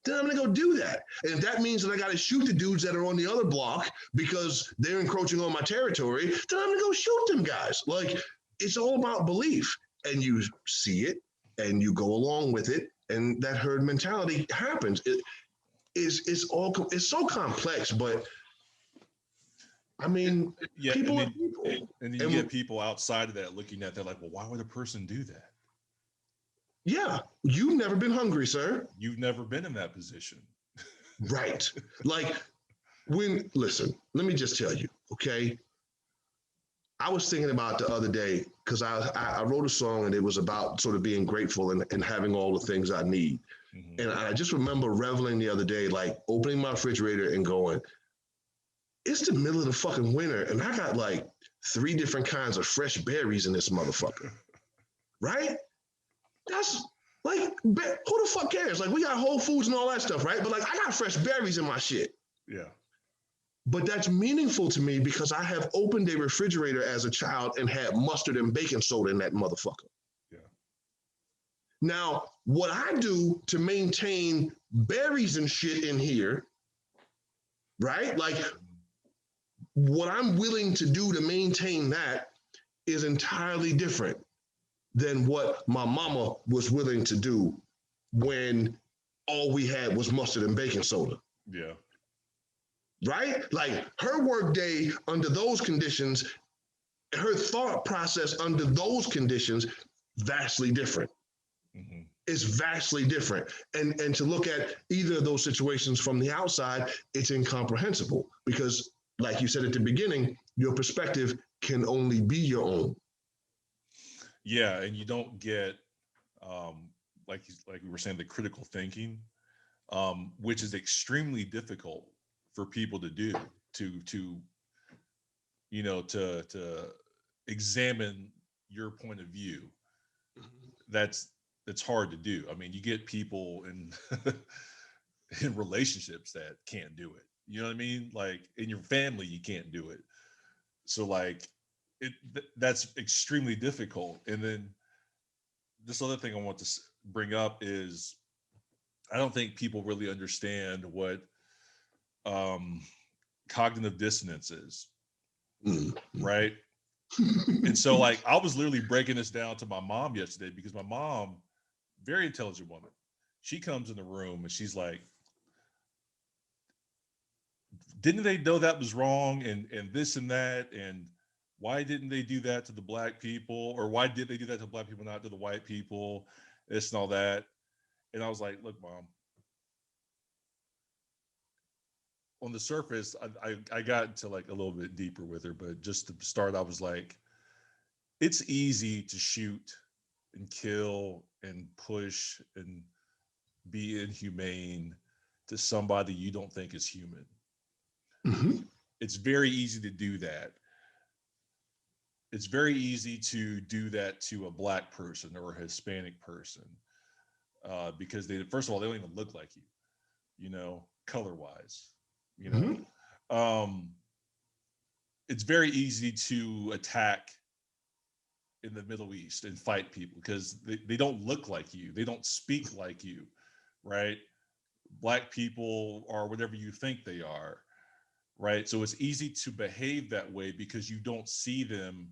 then I'm going to go do that. And if that means that I got to shoot the dudes that are on the other block because they're encroaching on my territory, then I'm going to go shoot them guys. Like, it's all about belief, and you see it and you go along with it, and that herd mentality happens. It's so complex, but I mean, people are people. And then you get people outside of that looking at that like, well, why would a person do that? Yeah, you've never been hungry, sir. You've never been in that position. Right. Like listen, let me just tell you, okay? I was thinking about the other day because I wrote a song and it was about sort of being grateful and having all the things I need. And I just remember reveling the other day, like opening my refrigerator and going, it's the middle of the fucking winter and I got like 3 different kinds of fresh berries in this motherfucker. Right? That's like, who the fuck cares? Like we got Whole Foods and all that stuff, right? But like I got fresh berries in my shit. Yeah. But that's meaningful to me because I have opened a refrigerator as a child and had mustard and baking soda in that motherfucker. Yeah. Now, what I do to maintain berries and shit in here, right? Like what I'm willing to do to maintain that is entirely different than what my mama was willing to do when all we had was mustard and baking soda. Yeah. Right? Like her work day under those conditions, her thought process under those conditions, vastly different. It's vastly different. And to look at either of those situations from the outside, it's incomprehensible because, like you said at the beginning, your perspective can only be your own. Yeah, and you don't get, like we were saying, the critical thinking, which is extremely difficult for people to do, to to examine your point of view. That's it's hard to do. I mean, you get people in in relationships that can't do it. You know what I mean? Like in your family, you can't do it. So like that's extremely difficult. And then this other thing I want to bring up is I don't think people really understand what um, cognitive dissonance is, Mm-hmm. right? And so like I was literally breaking this down to my mom yesterday because my mom, very intelligent woman, she comes in the room and she's like, didn't they know that was wrong and this and that, and why didn't they do that to the black people, or why did they do that to black people, not to the white people, this and all that. And I was like, look, mom, on the surface I got into like a little bit deeper with her, but just to start I was like, it's easy to shoot and kill and push and be inhumane to somebody you don't think is human. Mm-hmm. It's very easy to do that. It's very easy to do that to a black person or a Hispanic person, because they, first of all, they don't even look like color wise. You Mm-hmm. know, it's very easy to attack in the Middle East and fight people because they don't look like you, they don't speak like you, right? Black people are whatever you think they are, right? So it's easy to behave that way because you don't see them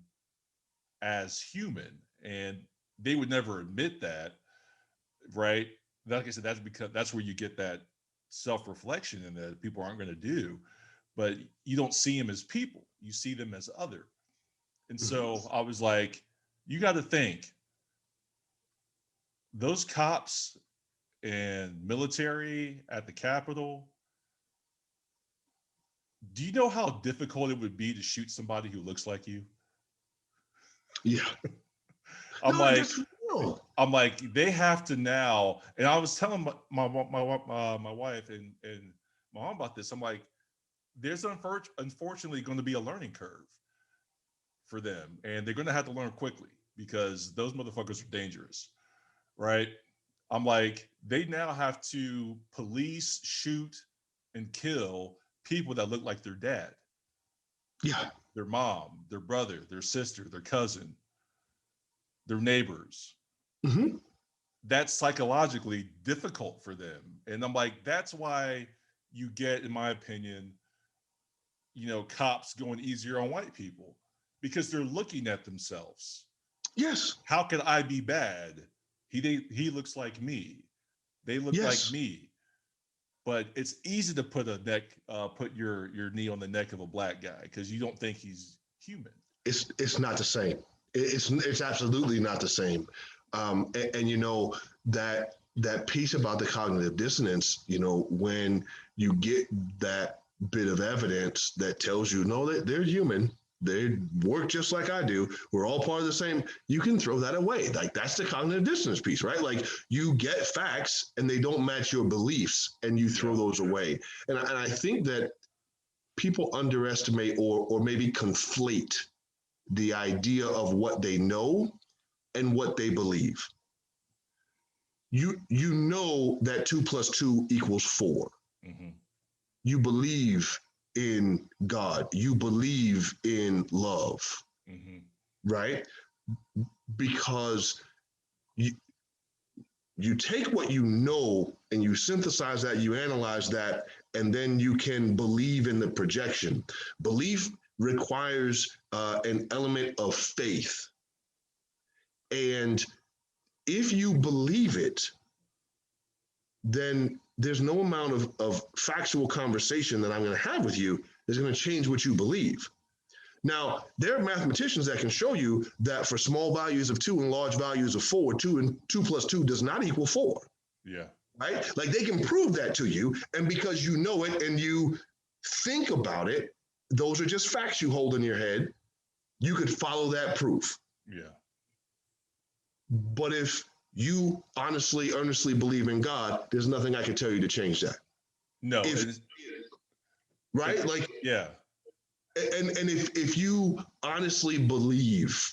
as human, and they would never admit that, right? Like I said, that's because that's where you get that self-reflection and that people aren't going to do, but you don't see them as people, you see them as other. And so I was like, you got to think those cops and military at the Capitol, do you know how difficult it would be to shoot somebody who looks like you? Yeah. I'm No, like, that's real. I'm like, they have to now. And I was telling my wife and my mom about this. I'm like, there's unfortunately going to be a learning curve for them, and they're going to have to learn quickly because those motherfuckers are dangerous, right? I'm like, they now have to police, shoot, and kill people that look like their dad, Yeah. their mom, their brother, their sister, their cousin, their neighbors. Mm-hmm. That's psychologically difficult for them. And I'm like, that's why you get, in my opinion, cops going easier on white people because they're looking at themselves. Yes. How could I be bad? He looks like me. They look like Yes. me. But it's easy to put your knee on the neck of a black guy because you don't think he's human. It's not the same. It's absolutely not the same. And that piece about the cognitive dissonance, when you get that bit of evidence that tells you no, they're human, they work just like I do, we're all part of the same, you can throw that away. Like that's the cognitive dissonance piece, right? Like you get facts and they don't match your beliefs and you throw Yeah. those away. And I think that people underestimate or maybe conflate the idea of what they know and what they believe. You know that 2 + 2 = 4. Mm-hmm. You believe in God. You believe in love, Mm-hmm. right? Because you you take what you know and you synthesize that, you analyze that, and then you can believe in the projection. Belief requires an element of faith. And if you believe it, then there's no amount of factual conversation that I'm going to have with you that's going to change what you believe. Now, there are mathematicians that can show you that for small values of 2 and large values of 4, 2 and 2 + 2 does not equal 4. Yeah. Right? Like they can prove that to you. And because you know it and you think about it, those are just facts you hold in your head. You could follow that proof. Yeah. But if you honestly, earnestly believe in God, there's nothing I can tell you to change that. No. If It's right, like yeah. And if you honestly believe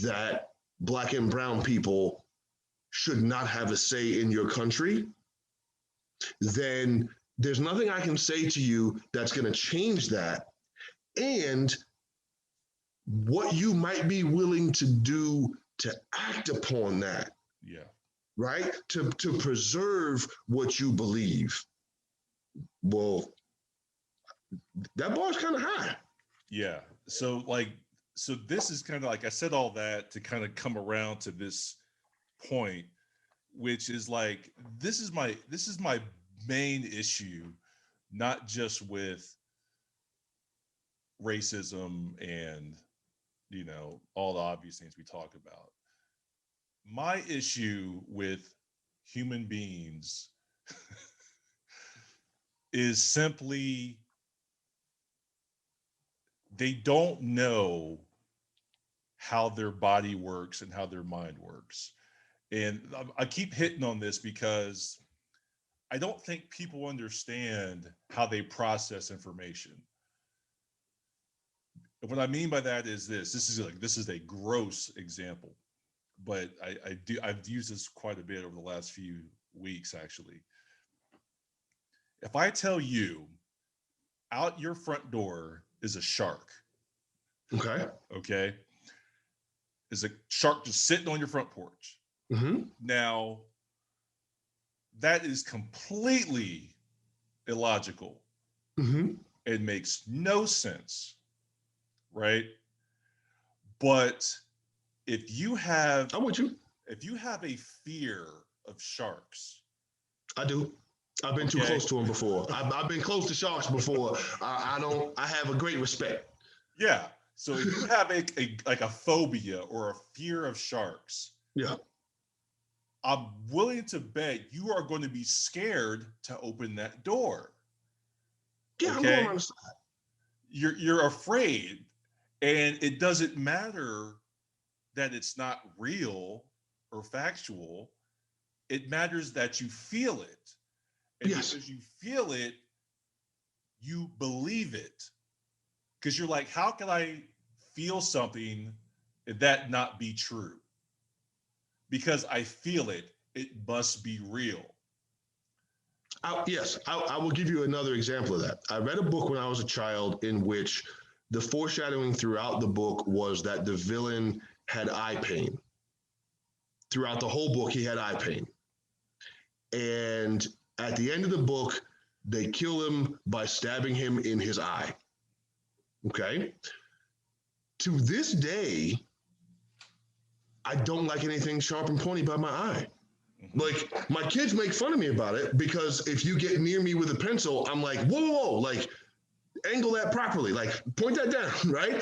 that Black and brown people should not have a say in your country, then there's nothing I can say to you that's going to change that. And what you might be willing to do to act upon that, Yeah. right? To preserve what you believe. Well, that bar's kind of high. Yeah. So like, so this is kind of like I said all that to kind of come around to this point, which is like this is my main issue, not just with racism and all the obvious things we talk about. My issue with human beings is simply they don't know how their body works and how their mind works. And I keep hitting on this because I don't think people understand how they process information. And what I mean by that is this is a gross example, but I've used this quite a bit over the last few weeks actually. If I tell you out your front door is a shark, Okay. okay? Is a shark just sitting on your front porch. Mm-hmm. Now, that is completely illogical. Mm-hmm. It makes no sense, right? But if you have I'm with you. if you have a fear of sharks, I do. I've been too okay? close to them before. I've been close to sharks before. I don't. I have a great respect. Yeah. So if you have a phobia or a fear of sharks, Yeah. I'm willing to bet you are going to be scared to open that door. Yeah. I'm going Okay? around the side. You're afraid, and it doesn't matter that it's not real or factual. It matters that you feel it. And Yes. because you feel it, you believe it. Because you're like, how can I feel something and that not be true? Because I feel it, it must be real. Yes. I will give you another example of that. I read a book when I was a child in which the foreshadowing throughout the book was that the villain had eye pain. Throughout the whole book, he had eye pain. And at the end of the book, they kill him by stabbing him in his eye. Okay. To this day, I don't like anything sharp and pointy by my eye. Mm-hmm. Like my kids make fun of me about it because if you get near me with a pencil, I'm like, whoa, whoa, whoa, like angle that properly, like point that down, right?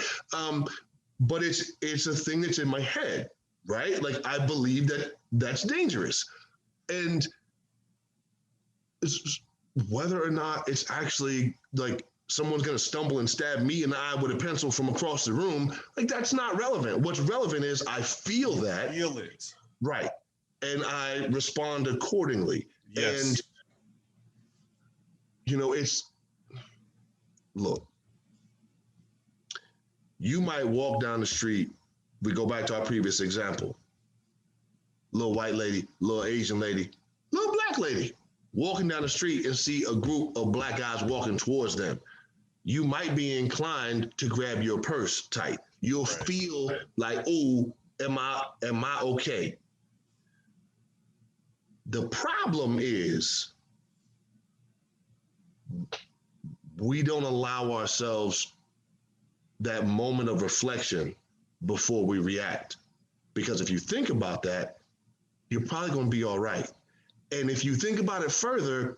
But it's a thing that's in my head, right? Like I believe that that's dangerous, and whether or not it's actually like someone's going to stumble and stab me in the eye with a pencil from across the room, like that's not relevant. What's relevant is I feel that, Feel it. right, and I respond accordingly. And Yes. it's look, you might walk down the street. We go back to our previous example. Little white lady, little Asian lady, little black lady walking down the street and see a group of black guys walking towards them. You might be inclined to grab your purse tight. You'll Right. feel like, oh, am I okay? The problem is we don't allow ourselves that moment of reflection before we react. Because if you think about that, you're probably going to be all right. And if you think about it further,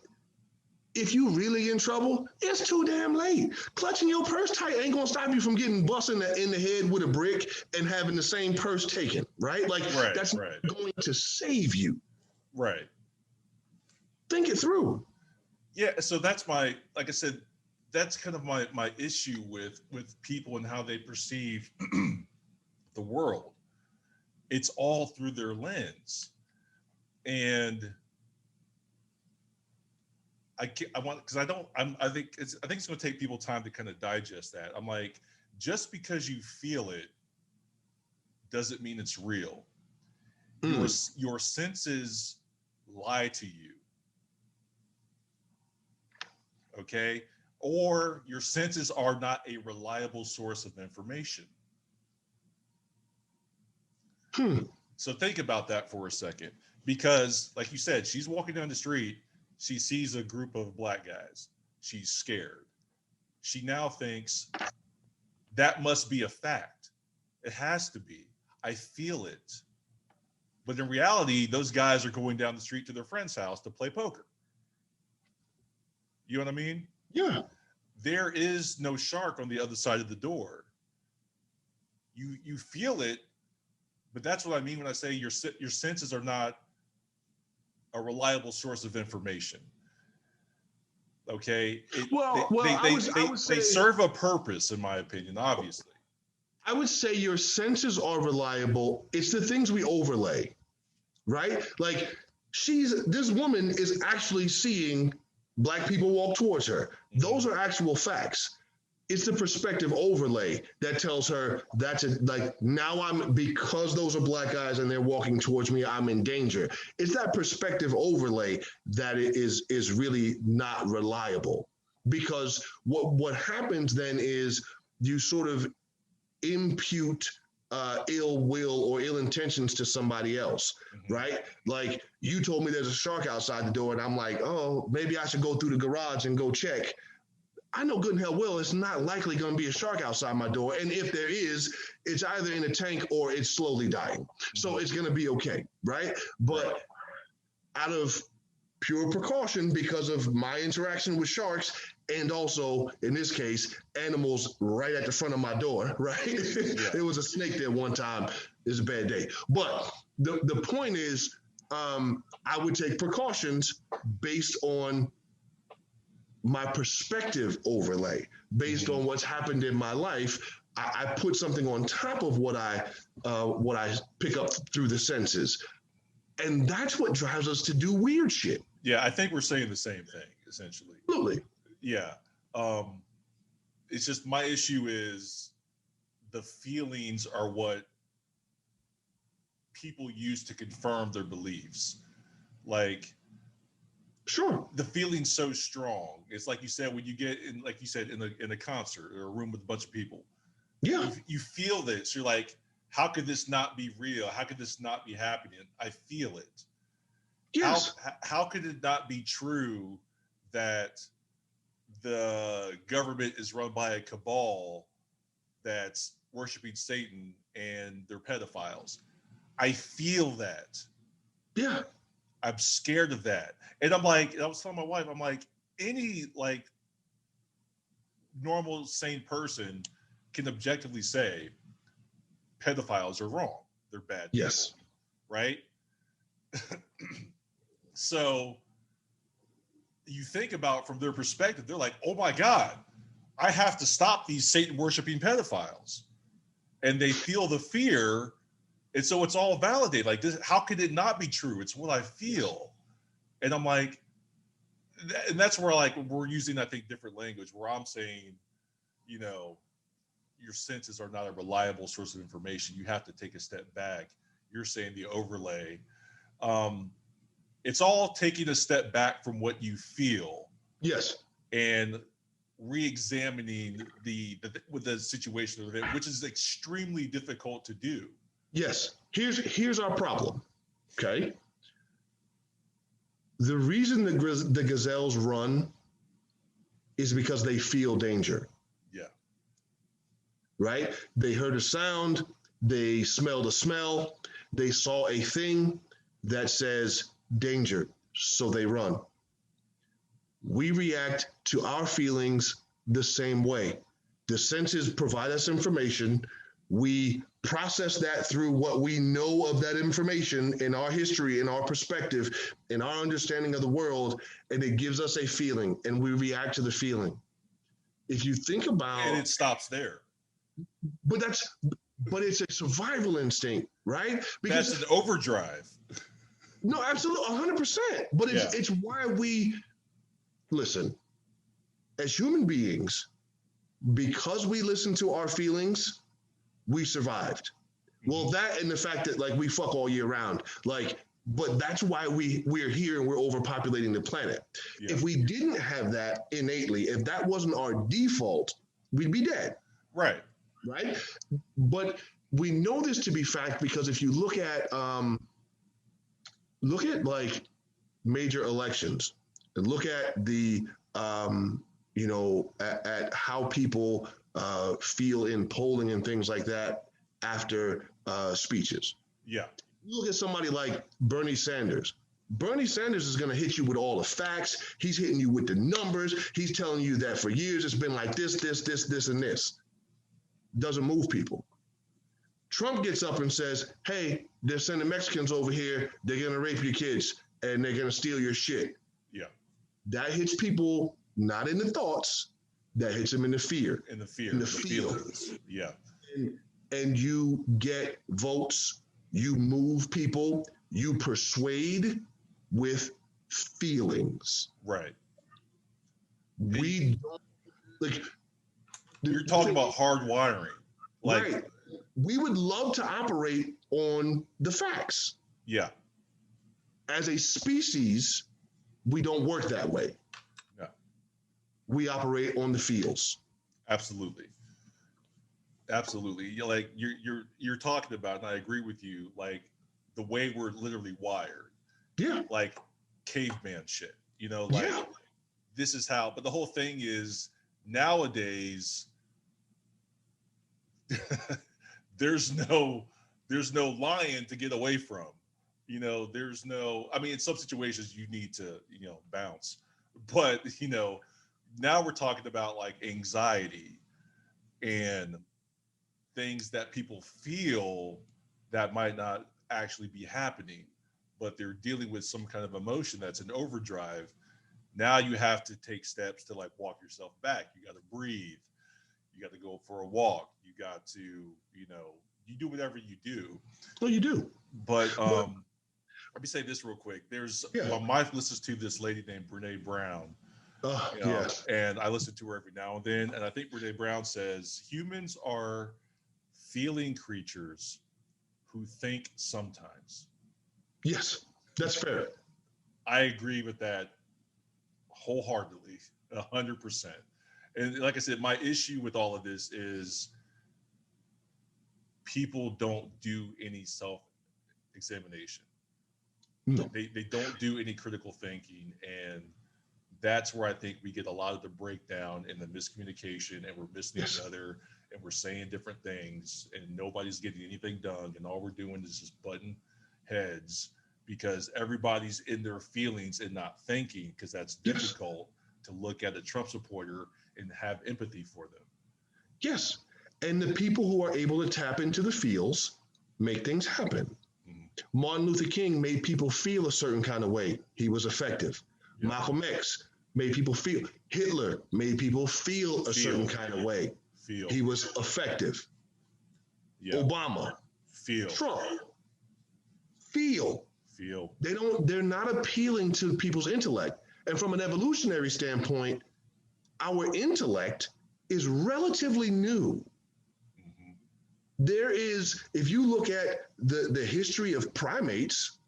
if you really in trouble, it's too damn late. Clutching your purse tight ain't gonna stop you from getting busted in the head with a brick and having the same purse taken, right? Like Right. that's Right. not going to save you. Right. Think it through. Yeah. So that's like I said, that's kind of my issue with people and how they perceive the world. It's all through their lens. And I want, because I think it's going to take people time to kind of digest that. I'm like, just because you feel it doesn't mean it's real. Your senses lie to you, okay? Or your senses are not a reliable source of information. So think about that for a second, because like you said, she's walking down the street, she sees a group of black guys, she's scared. She now thinks that must be a fact. It has to be. I feel it. But in reality, those guys are going down the street to their friend's house to play poker. You know what I mean? Yeah. There is no shark on the other side of the door. You feel it, but that's what I mean when I say your senses are not a reliable source of information. Okay. They serve a purpose, in my opinion, obviously. I would say your senses are reliable. It's the things we overlay, right? Like this woman is actually seeing black people walk towards her. Those are actual facts. It's the perspective overlay that tells her because those are black guys and they're walking towards me, I'm in danger. It's that perspective overlay that is really not reliable, because what happens then is you sort of impute ill will or ill intentions to somebody else, right? Like, you told me there's a shark outside the door, and I'm like, oh, maybe I should go through the garage and go check. I know good and hell well it's not likely going to be a shark outside my door, and if there is, it's either in a tank or it's slowly dying. So it's going to be okay, right? But out of pure precaution, because of my interaction with sharks, and also, in this case, animals right at the front of my door, right? Yeah. There was a snake there one time. It was a bad day. But the point is, I would take precautions based on my perspective overlay, based on what's happened in my life. I put something on top of what I pick up through the senses. And that's what drives us to do weird shit. Yeah, I think we're saying the same thing, essentially. Absolutely. Yeah. It's just, my issue is the feelings are what people use to confirm their beliefs. Like, sure, the feeling's so strong. It's like you said, when you get in, like you said, in a concert or a room with a bunch of people. Yeah. You feel this. You're like, how could this not be real? How could this not be happening? I feel it. Yes. How could it not be true that the government is run by a cabal that's worshiping Satan and they're pedophiles? I feel that. Yeah. I'm scared of that. And I'm like, I was telling my wife, I'm like, any like normal, sane person can objectively say pedophiles are wrong. They're bad people, yes. Right? So you think about from their perspective, they're like, oh my God, I have to stop these Satan worshiping pedophiles. And they feel the fear. And so it's all validated. Like, this, how could it not be true? It's what I feel. And I'm like, and that's where, like, we're using, I think, different language, where I'm saying, you know, your senses are not a reliable source of information. You have to take a step back. You're saying the overlay. It's all taking a step back from what you feel. Yes. And re-examining the situation of it, which is extremely difficult to do. Yes. Here's our problem. Okay. The reason the gazelles run is because they feel danger. Yeah. Right? They heard a sound, they smelled a smell, they saw a thing that says danger, so they run. We react to our feelings the same way. The senses provide us information. We process that through what we know of that information in our history, in our perspective, in our understanding of the world, and it gives us a feeling, and we react to the feeling. If you think about, and it stops there. But it's a survival instinct, right? Because that's an overdrive. No, absolutely, 100%. But it's why we listen, as human beings, because we listen to our feelings, we survived. Well, that and the fact that like we fuck all year round, like, but that's why we're here and we're overpopulating the planet. Yeah. If we didn't have that innately, if that wasn't our default, we'd be dead. Right. Right. But we know this to be fact because if you look at like major elections and look at the at how people feel in polling and things like that after speeches. Yeah. You look at somebody like Bernie Sanders. Bernie Sanders is going to hit you with all the facts. He's hitting you with the numbers. He's telling you that for years it's been like this, and this. Doesn't move people. Trump gets up and says, hey, they're sending Mexicans over here. They're going to rape your kids and they're going to steal your shit. Yeah. That hits people not in the thoughts. That hits them in the fear. In the fear. In the feelings. Yeah. And you get votes. You move people. You persuade with feelings. Right. We don't, like. You're talking about hardwiring. Like, right. We would love to operate on the facts. Yeah. As a species, we don't work that way. No. We operate on the feels. Absolutely. Absolutely. Like you're talking about, and I agree with you, like the way we're literally wired. Yeah. Like caveman shit. Like this is how, but the whole thing is nowadays there's no lion to get away from. There's no, I mean, in some situations you need to, bounce. But, now we're talking about like anxiety and things that people feel that might not actually be happening, but they're dealing with some kind of emotion that's an overdrive. Now you have to take steps to like walk yourself back. You got to breathe. You got to go for a walk. You got to, you do whatever you do. Well, you do. But let me say this real quick. There's my wife listens to this lady named Brene Brown. And I listen to her every now and then. And I think Brene Brown says humans are feeling creatures who think sometimes. Yes, that's fair. I agree with that wholeheartedly, 100%. And like I said, my issue with all of this is people don't do any self-examination. No. They don't do any critical thinking. And that's where I think we get a lot of the breakdown and the miscommunication, and we're missing each other, and we're saying different things, and nobody's getting anything done. And all we're doing is just butting heads because everybody's in their feelings and not thinking, because that's difficult to look at a Trump supporter and have empathy for them. Yes. And the people who are able to tap into the feels make things happen. Mm-hmm. Martin Luther King made people feel a certain kind of way. He was effective. Yeah. Malcolm X made people feel. Hitler made people feel a certain kind of way. He was effective. Yeah. Obama. Trump. Feel. They're not appealing to people's intellect. And from an evolutionary standpoint, our intellect is relatively new. Mm-hmm. There is, if you look at the history of primates,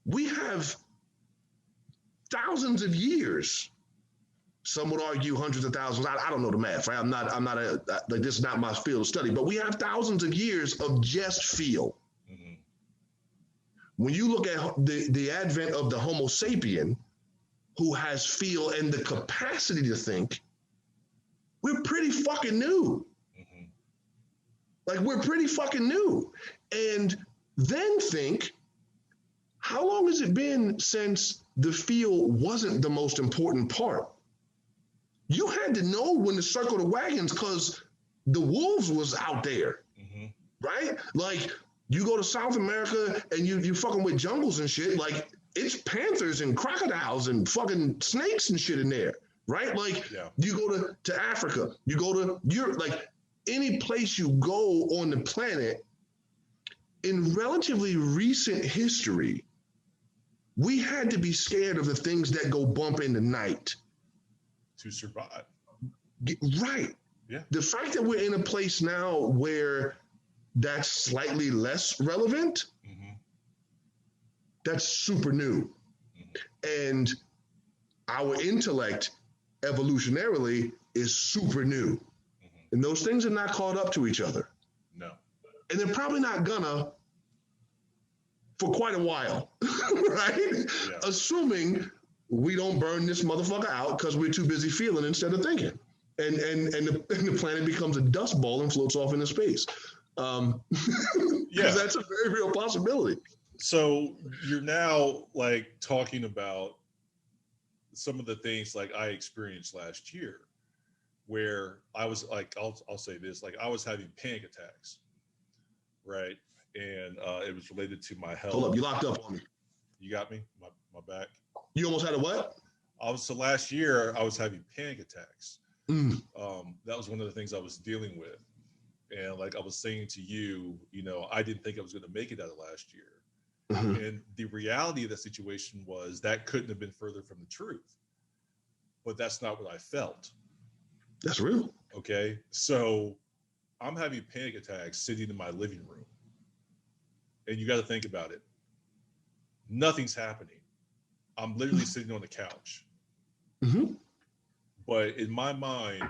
we have thousands of years. Some would argue hundreds of thousands. I don't know the math, right? I'm not like, this is not my field of study, but we have thousands of years of just feel. Mm-hmm. When you look at the advent of the Homo sapien, who has feel and the capacity to think, we're pretty fucking new. Mm-hmm. Like, we're pretty fucking new. And then think, how long has it been since the feel wasn't the most important part? You had to know when to circle the wagons because the wolves was out there, mm-hmm. right? Like, you go to South America and you fucking with jungles and shit, like, it's panthers and crocodiles and fucking snakes and shit in there, right? Like, you go to Africa, you go to Europe, like, any place you go on the planet, in relatively recent history, we had to be scared of the things that go bump in the night. to survive. Right. Yeah. The fact that we're in a place now where that's slightly less relevant, Mm-hmm. that's super new. Mm-hmm. And our intellect evolutionarily is super new. Mm-hmm. And those things are not caught up to each other. No. And they're probably not gonna for quite a while, right? Yeah. Assuming we don't burn this motherfucker out because we're too busy feeling instead of thinking. And the planet becomes a dust ball and floats off into space. Because that's a very real possibility. So you're now like talking about some of the things like I experienced last year, where I was like, I'll say this, like I was having panic attacks, right? And it was related to my health. Hold up, you locked up on me. You got me, my back. You almost had a what? So last year I was having panic attacks. Mm. That was one of the things I was dealing with, and like I was saying to you, I didn't think I was going to make it out of last year. Mm-hmm. And the reality of the situation was that couldn't have been further from the truth. But that's not what I felt. That's real. Okay. So I'm having panic attacks sitting in my living room. And you got to think about it. Nothing's happening. I'm literally sitting on the couch. Mm-hmm. But in my mind,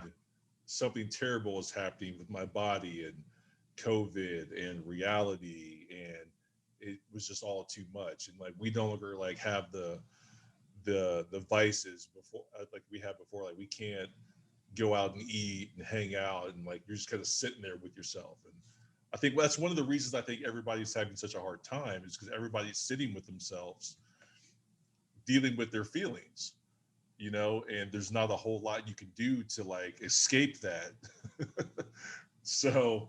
something terrible is happening with my body and COVID and reality, and it was just all too much. And like we no longer like have the vices before, like we had before. Like we can't go out and eat and hang out, and like you're just kind of sitting there with yourself. And I think that's one of the reasons I think everybody's having such a hard time is because everybody's sitting with themselves, dealing with their feelings. And there's not a whole lot you can do to like escape that. so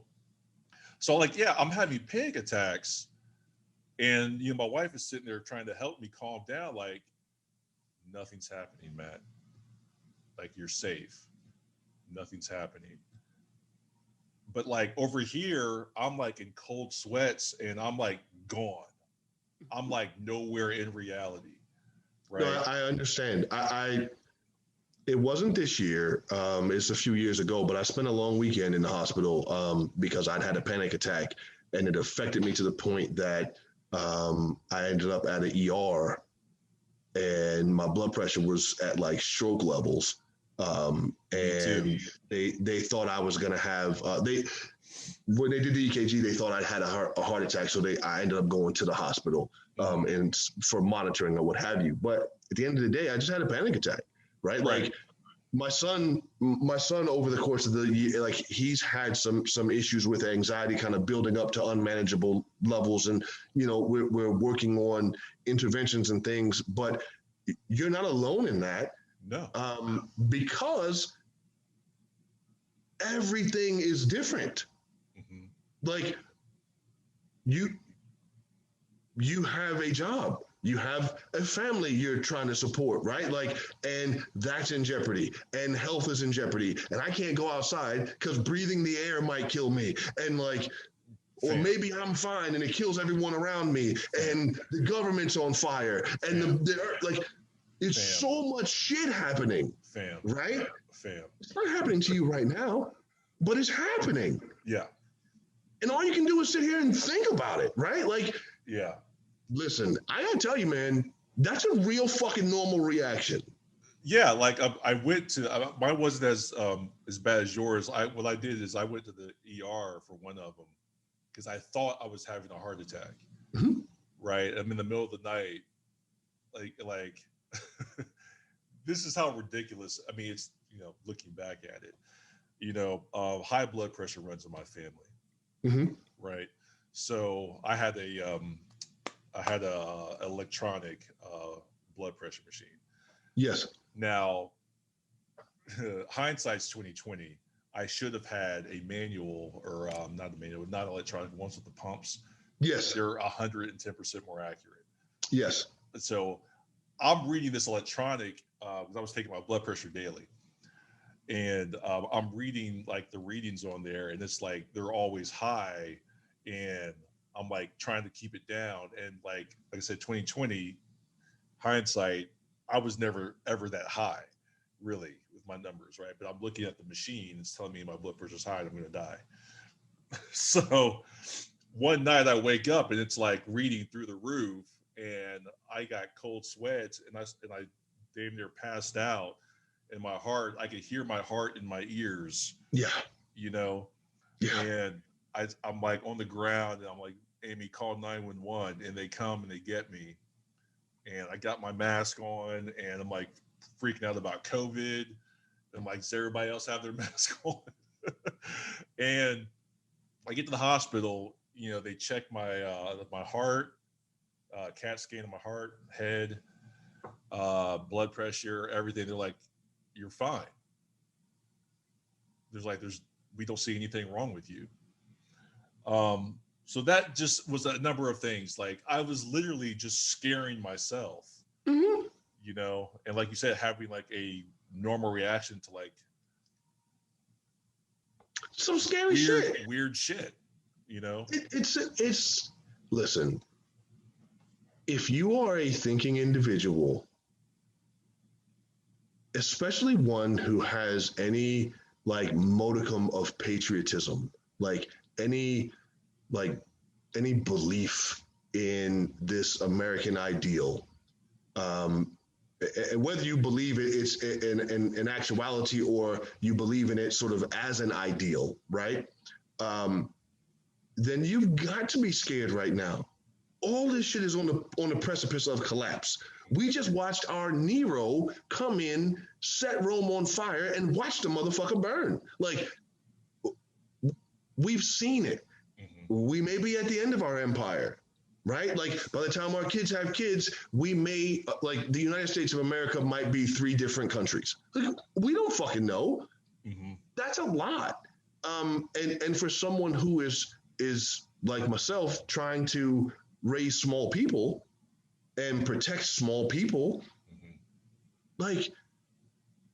like, yeah, I'm having panic attacks, and my wife is sitting there trying to help me calm down. Like, nothing's happening, Matt. Like, you're safe. Nothing's happening. But like over here, I'm like in cold sweats, and I'm like gone. I'm like nowhere in reality. Right. No, I understand. It wasn't this year. It's a few years ago, but I spent a long weekend in the hospital because I'd had a panic attack, and it affected me to the point that I ended up at an ER, and my blood pressure was at like stroke levels. And they thought I was gonna have when they did the EKG, they thought I had a heart attack, so I ended up going to the hospital and for monitoring or what have you. But at the end of the day, I just had a panic attack, right? Like my son over the course of the year, like he's had some issues with anxiety kind of building up to unmanageable levels, and we're working on interventions and things, but you're not alone in that. No. Because everything is different. Mm-hmm. Like you have a job, you have a family you're trying to support, right? Like, and that's in jeopardy, and health is in jeopardy, and I can't go outside because breathing the air might kill me, and like, or maybe I'm fine and it kills everyone around me, and the government's on fire, and the earth, like, it's so much shit happening, right? It's not happening to you right now, but it's happening. Yeah. And all you can do is sit here and think about it, right? Like, yeah. Listen, I gotta tell you, man, that's a real fucking normal reaction. Yeah, like I went to, mine wasn't as bad as yours. What I did is I went to the ER for one of them because I thought I was having a heart attack. Mm-hmm. Right, I'm in the middle of the night, like this is how ridiculous. I mean, it's looking back at it, high blood pressure runs in my family. Mm-hmm. Right, so I had a electronic blood pressure machine. Yes. Now, hindsight's 2020. I should have had a manual, or not a manual, not electronic ones with the pumps. Yes. They're 110% more accurate. Yes. So I'm reading this electronic because I was taking my blood pressure daily. And I'm reading like the readings on there, and it's like they're always high, and I'm like trying to keep it down. And like I said, 2020 hindsight, I was never ever that high, really, with with my numbers, right? But I'm looking at the machine, it's telling me my blood pressure's high and I'm gonna die. So one night I wake up and it's like reading through the roof, and I got cold sweats, and I damn near passed out, and my heart, I could hear my heart in my ears, Yeah. you know, Yeah. and I'm like on the ground, and I'm like, Amy, call 911, and they come and they get me, and I got my mask on, and I'm like freaking out about COVID. I'm like, does everybody else have their mask on? And I get to the hospital. They check my heart, CAT scan of my heart, head, blood pressure, everything. They're like, you're fine. There's we don't see anything wrong with you. So that just was a number of things. Like I was literally just scaring myself, Mm-hmm. and like you said, having like a normal reaction to like Some scary weird, shit. weird shit, you know? It's. Listen, if you are a thinking individual, especially one who has any like modicum of patriotism, like any like any belief in this American ideal, um, and whether you believe it's in actuality or you believe in it sort of as an ideal, right? Um, then you've got to be scared right now. All this shit is on the precipice of collapse. We just watched our Nero come in, set Rome on fire, and watch the motherfucker burn. Like, we've seen it. Mm-hmm. We may be at the end of our empire, right? Like, by the time our kids have kids, we may, like, the United States of America might be 3 different countries. Like, we don't fucking know. Mm-hmm. That's a lot. And for someone who is like myself trying to raise small people and protect small people, Mm-hmm. like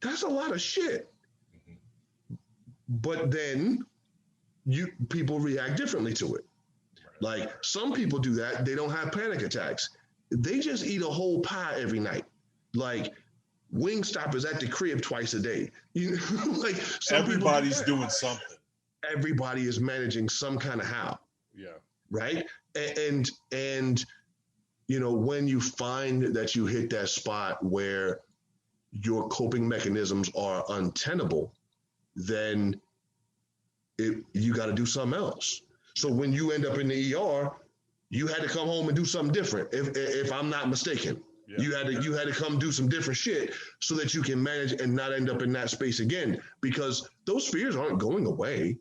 that's a lot of shit. Mm-hmm. But then people react differently to it. Right. Like some people do that, they don't have panic attacks. They just eat a whole pie every night. Like Wingstop is at the crib twice a day. Like some people do Everybody's that. doing something. Everybody is managing some kind of how. Yeah. Right. And when you find that you hit that spot where your coping mechanisms are untenable, then you got to do something else. So when you end up in the ER, you had to come home and do something different. If I'm not mistaken, Yeah. you had to come do some different shit so that you can manage and not end up in that space again, because those fears aren't going away.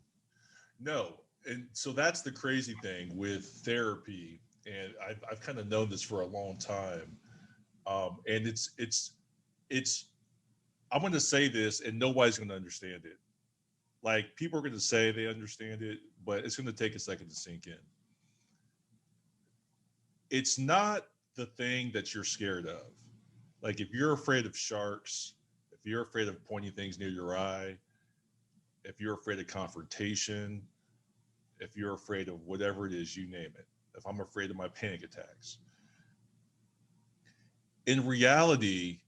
No. And so that's the crazy thing with therapy. And I've kind of known this for a long time. And it's, I'm going to say this and nobody's going to understand it. Like people are going to say they understand it, but it's going to take a second to sink in. It's not the thing that you're scared of. Like if you're afraid of sharks, if you're afraid of pointing things near your eye, if you're afraid of confrontation, if you're afraid of whatever it is, you name it. If I'm afraid of my panic attacks. In reality,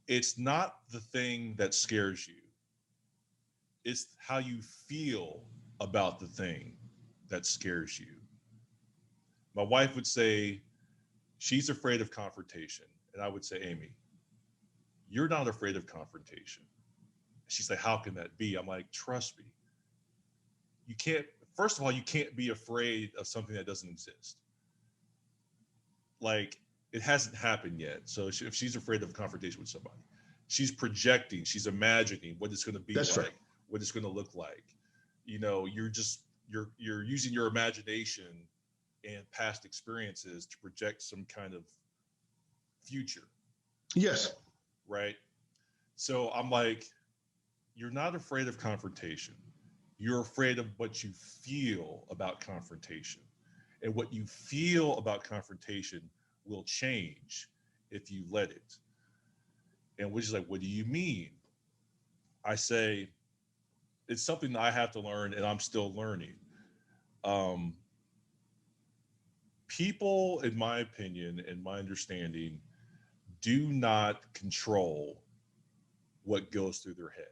it's not the thing that scares you. It's how you feel about the thing that scares you. My wife would say she's afraid of confrontation. And I would say, Amy, you're not afraid of confrontation. She's like, how can that be? I'm like, trust me. You can't, first of all, you can't be afraid of something that doesn't exist. Like, it hasn't happened yet. So if she's afraid of confrontation with somebody, she's projecting, she's imagining what it's going to be That's like, right. what it's going to look like. You're using your imagination and past experiences to project some kind of future, Yes. right? So I'm like, you're not afraid of confrontation. You're afraid of what you feel about confrontation. And what you feel about confrontation will change if you let it. And which is like, what do you mean? I say, it's something that I have to learn and I'm still learning. Um, People, in my opinion and my understanding, do not control what goes through their head.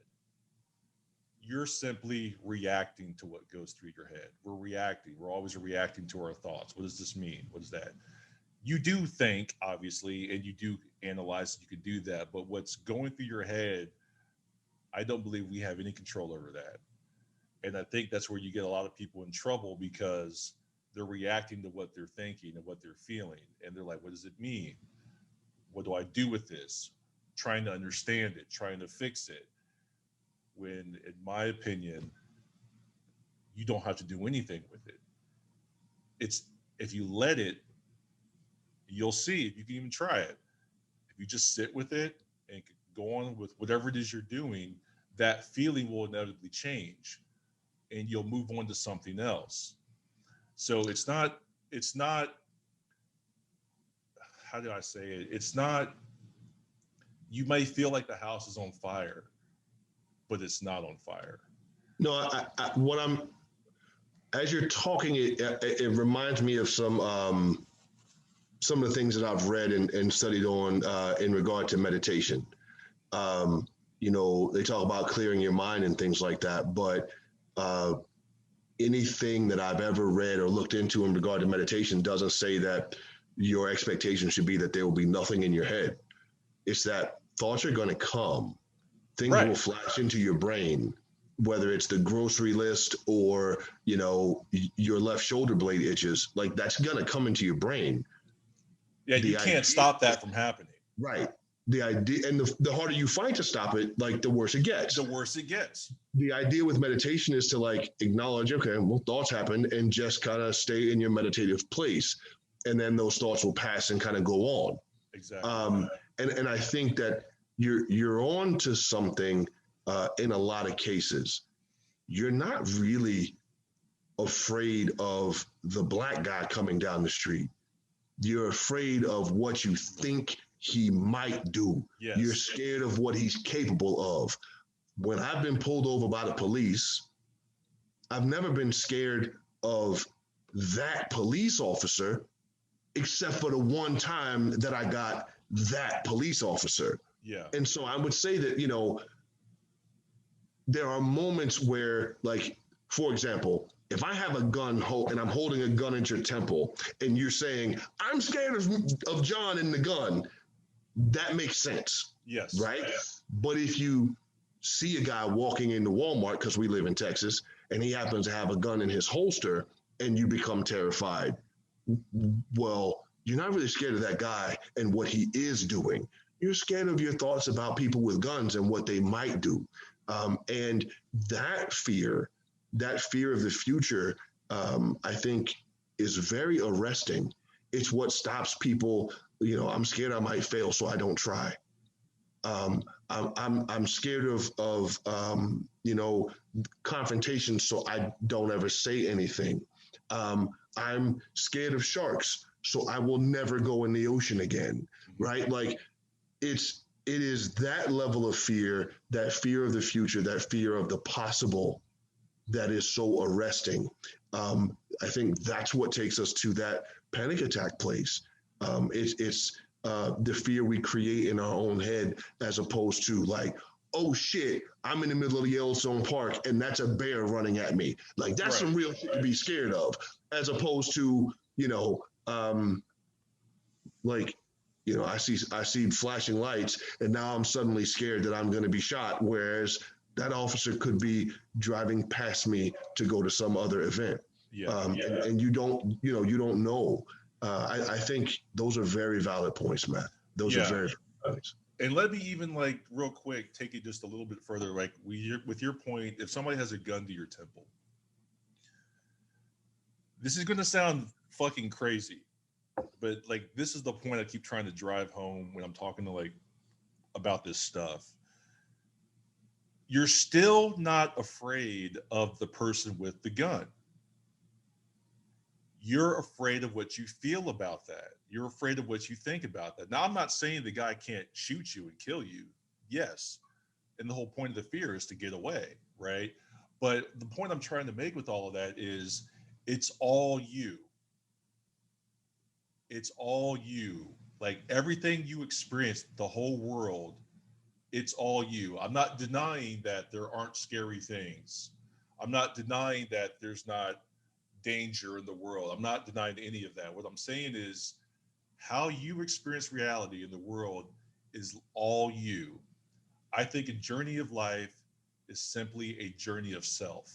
You're simply reacting to what goes through your head. We're reacting. We're always reacting to our thoughts. What does this mean? What is that? You do think, obviously, and you do analyze, you can do that. But what's going through your head, I don't believe we have any control over that. And I think that's where you get a lot of people in trouble because they're reacting to what they're thinking and what they're feeling. And they're like, what does it mean? What do I do with this? Trying to understand it, trying to fix it. When, in my opinion, you don't have to do anything with it. It's if you let it, you'll see if you can even try it. If you just sit with it and go on with whatever it is you're doing, that feeling will inevitably change and you'll move on to something else. So it's not how do I say it? It's not you may feel like the house is on fire, but it's not on fire. No, what I'm as you're talking, it reminds me of some of the things that I've read and studied on in regard to meditation. They talk about clearing your mind and things like that, but uh, anything that I've ever read or looked into in regard to meditation doesn't say that your expectation should be that there will be nothing in your head. It's that thoughts are going to come, things Right. will flash into your brain, whether it's the grocery list or your left shoulder blade itches. Like that's going to come into your brain. Yeah, you The can't idea, stop that from happening. right? The idea, and the harder you fight to stop it, like the worse it gets. The worse it gets. The idea with meditation is to like acknowledge, okay, well, thoughts happen, and just kind of stay in your meditative place, and then those thoughts will pass and kind of go on. Exactly. And I think that you're on to something in a lot of cases. You're not really afraid of the black guy coming down the street. You're afraid of what you think he might do. Yes. You're scared of what he's capable of. When I've been pulled over by the police, I've never been scared of that police officer, except for the one time that I got that police officer. Yeah. And so I would say that, there are moments where, like, for example, if I have a gun and I'm holding a gun at your temple and you're saying, I'm scared of John and the gun, that makes sense. Yes. Right? But if you see a guy walking into Walmart, because we live in Texas, and he happens to have a gun in his holster and you become terrified, well, you're not really scared of that guy and what he is doing. You're scared of your thoughts about people with guns and what they might do. And that fear of the future, I think, is very arresting. It's what stops people. I'm scared I might fail, so I don't try. I'm scared of confrontation, so I don't ever say anything. I'm scared of sharks, so I will never go in the ocean again. Right? Like it is that level of fear, that fear of the future, that fear of the possible, that is so arresting. I think that's what takes us to that panic attack place. It's the fear we create in our own head, as opposed to like, oh shit, I'm in the middle of Yellowstone Park and that's a bear running at me. Like that's Right. some real shit to be scared of, as opposed to, I see flashing lights and now I'm suddenly scared that I'm going to be shot. Whereas that officer could be driving past me to go to some other event. Yeah. And you don't know. I think those are very valid points, Matt. Those are very valid points. And let me even like real quick take it just a little bit further. Like with your point, if somebody has a gun to your temple, this is going to sound fucking crazy, but like this is the point I keep trying to drive home when I'm talking to like about this stuff. You're still not afraid of the person with the gun. You're afraid of what you feel about that. You're afraid of what you think about that. Now, I'm not saying the guy can't shoot you and kill you. Yes. And the whole point of the fear is to get away, right? But the point I'm trying to make with all of that is it's all you. It's all you. Like everything you experience, the whole world it's all you. I'm not denying that there aren't scary things. I'm not denying that there's not danger in the world. I'm not denying any of that. What I'm saying is how you experience reality in the world is all you. I think a journey of life is simply a journey of self.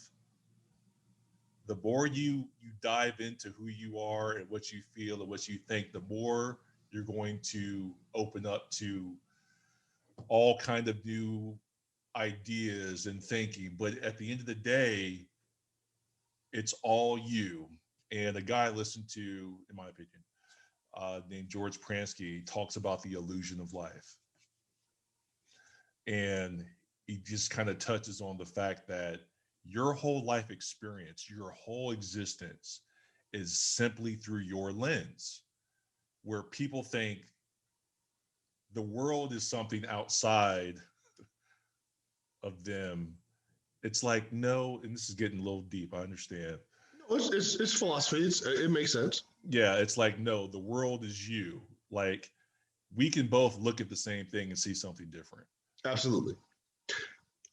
The more you dive into who you are and what you feel and what you think, the more you're going to open up to all kind of new ideas and thinking. But at the end of the day, it's all you. And a guy I listened to, in my opinion, named George Pransky talks about the illusion of life. And he just kind of touches on the fact that your whole life experience, your whole existence is simply through your lens, where people think the world is something outside of them. It's like, no, and this is getting a little deep, I understand. No, it's philosophy. It makes sense. Yeah, it's like, no, the world is you. Like, we can both look at the same thing and see something different. Absolutely.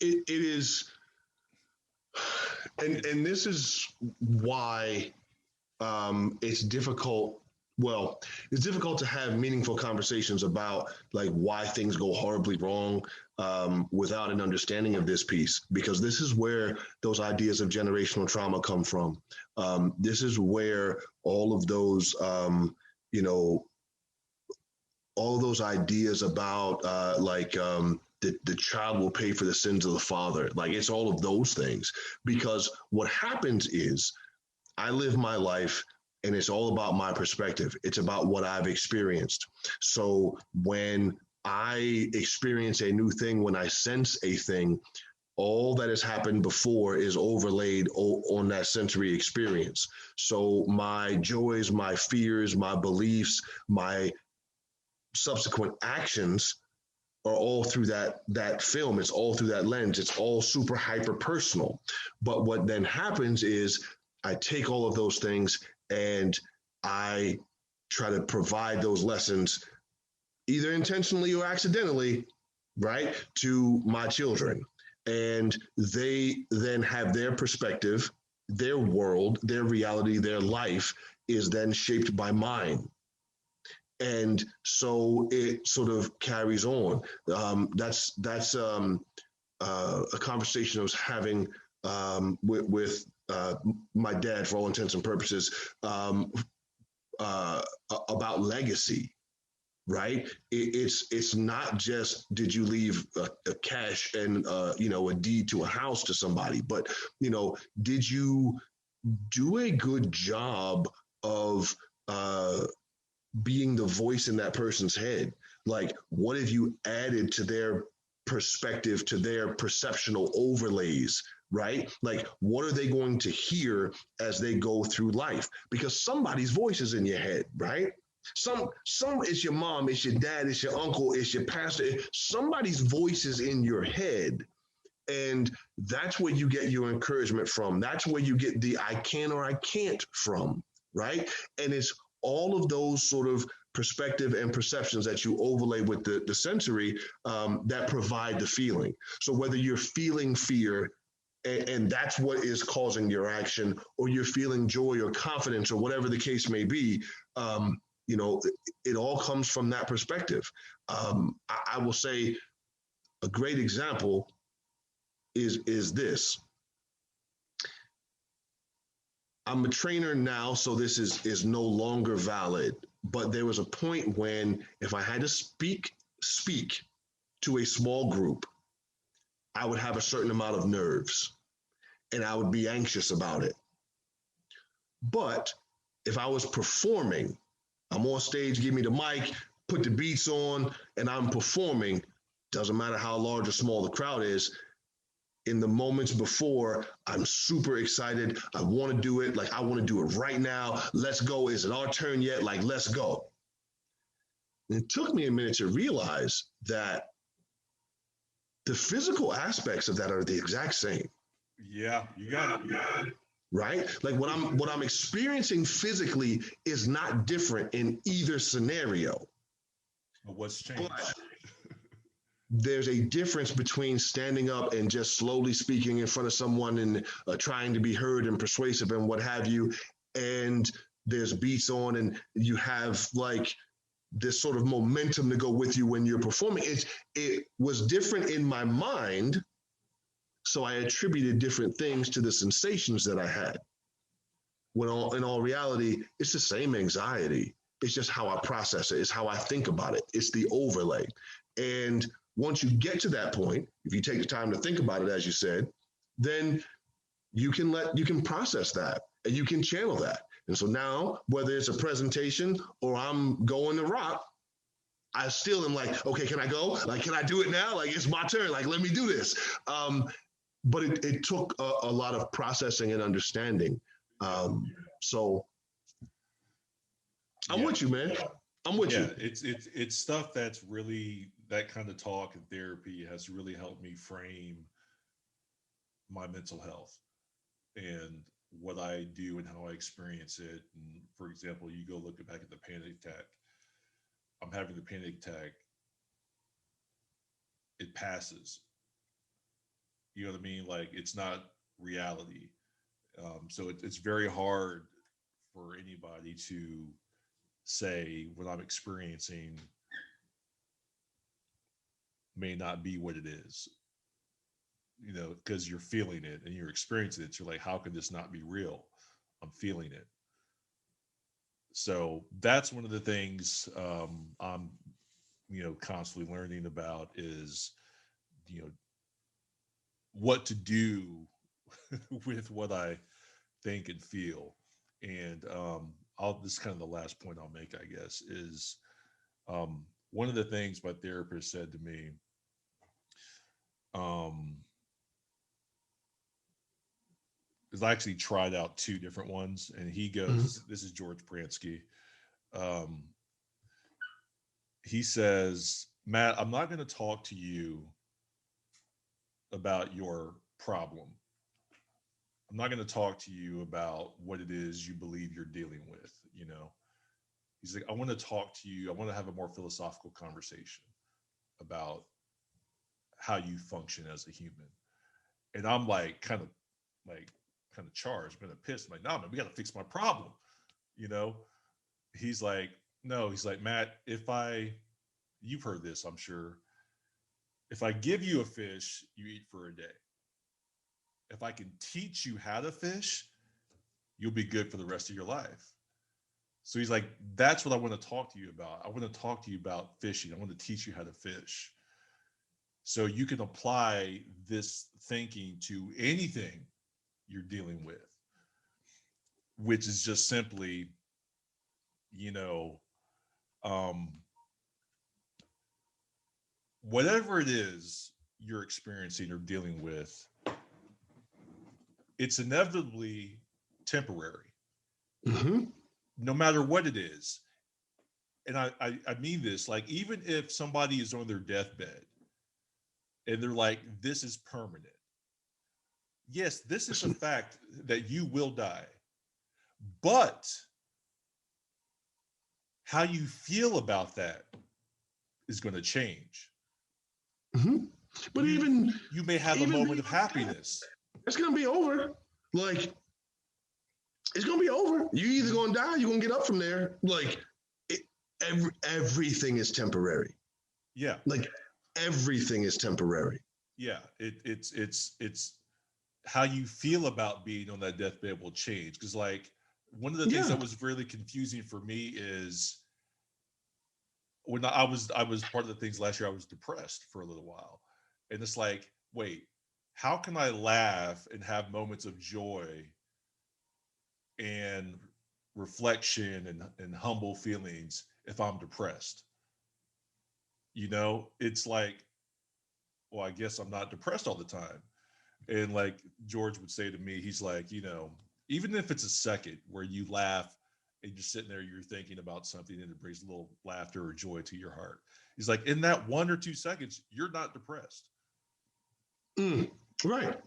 It is, and this is why it's difficult. Well, it's difficult to have meaningful conversations about like why things go horribly wrong without an understanding of this piece, because this is where those ideas of generational trauma come from. This is where all of those, you know, all of those ideas about the child will pay for the sins of the father. Like it's all of those things, because what happens is I live my life and it's all about my perspective. It's about what I've experienced. So when I experience a new thing, when I sense a thing, all that has happened before is overlaid on that sensory experience. So my joys, my fears, my beliefs, my subsequent actions are all through that film. It's all through that lens. It's all super hyper personal. But what then happens is I take all of those things and I try to provide those lessons, either intentionally or accidentally, right, to my children. And they then have their perspective, their world, their reality, their life is then shaped by mine. And so it sort of carries on. That's a conversation I was having with my dad, for all intents and purposes, about legacy. Right? It's not just did you leave a cash and a deed to a house to somebody, but did you do a good job of being the voice in that person's head? Like, what have you added to their perspective, to their perceptional overlays, right? Like, what are they going to hear as they go through life? Because somebody's voice is in your head, right? Some it's your mom, it's your dad, it's your uncle, it's your pastor. Somebody's voice is in your head. And that's where you get your encouragement from. That's where you get the I can or I can't from, right? And it's all of those sort of perspective and perceptions that you overlay with the sensory that provide the feeling. So whether you're feeling fear and that's what is causing your action, or you're feeling joy or confidence or whatever the case may be, it all comes from that perspective. I will say a great example is this. I'm a trainer now, so this is no longer valid. But there was a point when if I had to speak to a small group, I would have a certain amount of nerves and I would be anxious about it. But if I was performing, I'm on stage, give me the mic, put the beats on, and I'm performing, doesn't matter how large or small the crowd is, in the moments before, I'm super excited. I want to do it. Like, I want to do it right now. Let's go. Is it our turn yet? Like, let's go. And it took me a minute to realize that the physical aspects of that are the exact same. Yeah, you got it. Right? Like what I'm experiencing physically is not different in either scenario. But what's changed? there's a difference between standing up and just slowly speaking in front of someone and trying to be heard and persuasive and what have you. And there's beats on and you have like this sort of momentum to go with you when you're performing. It was different in my mind. So I attributed different things to the sensations that I had. When in all reality, it's the same anxiety. It's just how I process it. It's how I think about it. It's the overlay. And once you get to that point, if you take the time to think about it, as you said, then you can process that and you can channel that. And so now, whether it's a presentation or I'm going to rock, I still am like, okay, can I go? Like, can I do it now? Like, it's my turn. Like, let me do this. But it took a lot of processing and understanding. So I'm with you, man. I'm with you. It's stuff that's really, that kind of talk and therapy has really helped me frame my mental health and what I do and how I experience it. And for example, you go look back at the panic attack. I'm having the panic attack. It passes. You know what I mean? Like, it's not reality. So it's very hard for anybody to say what I'm experiencing may not be what it is, you know, because you're feeling it and you're experiencing it. You're like, how can this not be real? I'm feeling it. So that's one of the things I'm, you know, constantly learning about is, you know, what to do with what I think and feel. And this is kind of the last point I'll make, I guess, is one of the things my therapist said to me, um, is I actually tried out two different ones, and he goes, "This is George Pransky." Um, he says, "Matt, I'm not going to talk to you about your problem. I'm not going to talk to you about what it is you believe you're dealing with. You know." He's like, "I want to talk to you. I want to have a more philosophical conversation about how you function as a human." And I'm like, kind of charged, kind of pissed. I'm like, "No, man, we got to fix my problem." You know, he's like, "No," he's like, "Matt, you've heard this, I'm sure. If I give you a fish, you eat for a day. If I can teach you how to fish, you'll be good for the rest of your life." So he's like, "That's what I want to talk to you about. I want to talk to you about fishing. I want to teach you how to fish. So you can apply this thinking to anything you're dealing with, which is just simply, you know, um, whatever it is you're experiencing or dealing with, it's inevitably temporary, Mm-hmm. no matter what it is." And I mean this, like, even if somebody is on their deathbed and they're like, "This is permanent." Yes, this is a fact that you will die, but how you feel about that is going to change. Mm-hmm. But You even you may have a even moment of happiness. it's gonna be over. Like it's gonna be over. You either gonna die, you're gonna get up from there. Like it, everything is temporary. Yeah, Like everything is temporary. yeah. It's how you feel about being on that deathbed will change. Because, like, one of the things Yeah. that was really confusing for me is when I was part of the things last year. I was depressed for a little while, and it's like, wait, how can I laugh and have moments of joy and reflection and humble feelings if I'm depressed? You know, it's like, well, I guess I'm not depressed all the time. And like George would say to me, he's like, you know, even if it's a second where you laugh and you're sitting there, you're thinking about something and it brings a little laughter or joy to your heart. He's like, in that 1 or 2 seconds, you're not depressed. Mm, right.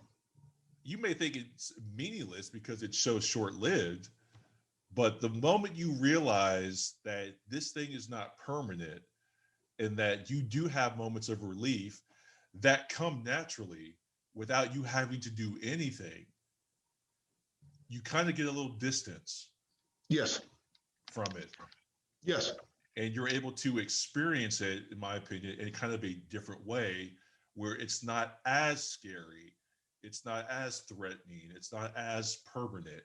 You may think it's meaningless because it's so short lived, but the moment you realize that this thing is not permanent in that you do have moments of relief that come naturally without you having to do anything. You kind of get a little distance Yes. from it, Yes. and you're able to experience it, in my opinion, in kind of a different way where it's not as scary, it's not as threatening, it's not as permanent.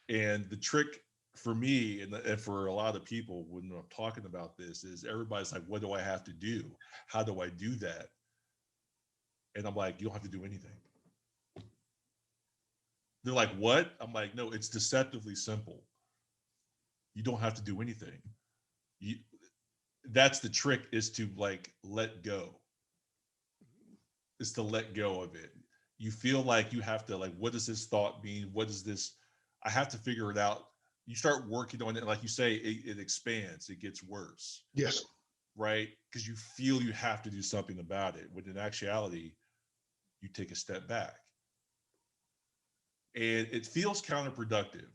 And the trick for me and for a lot of people when I'm talking about this is everybody's like, what do I have to do? How do I do that? And I'm like, you don't have to do anything. They're like, what? I'm like, no, it's deceptively simple. You don't have to do anything. You, that's the trick, is to like let go. Is to let go of it. You feel like you have to, like, what does this thought mean? What is this? I have to figure it out. You start working on it, like you say, it expands, it gets worse. Yes. Right? Because you feel you have to do something about it. When in actuality, you take a step back. And it feels counterproductive,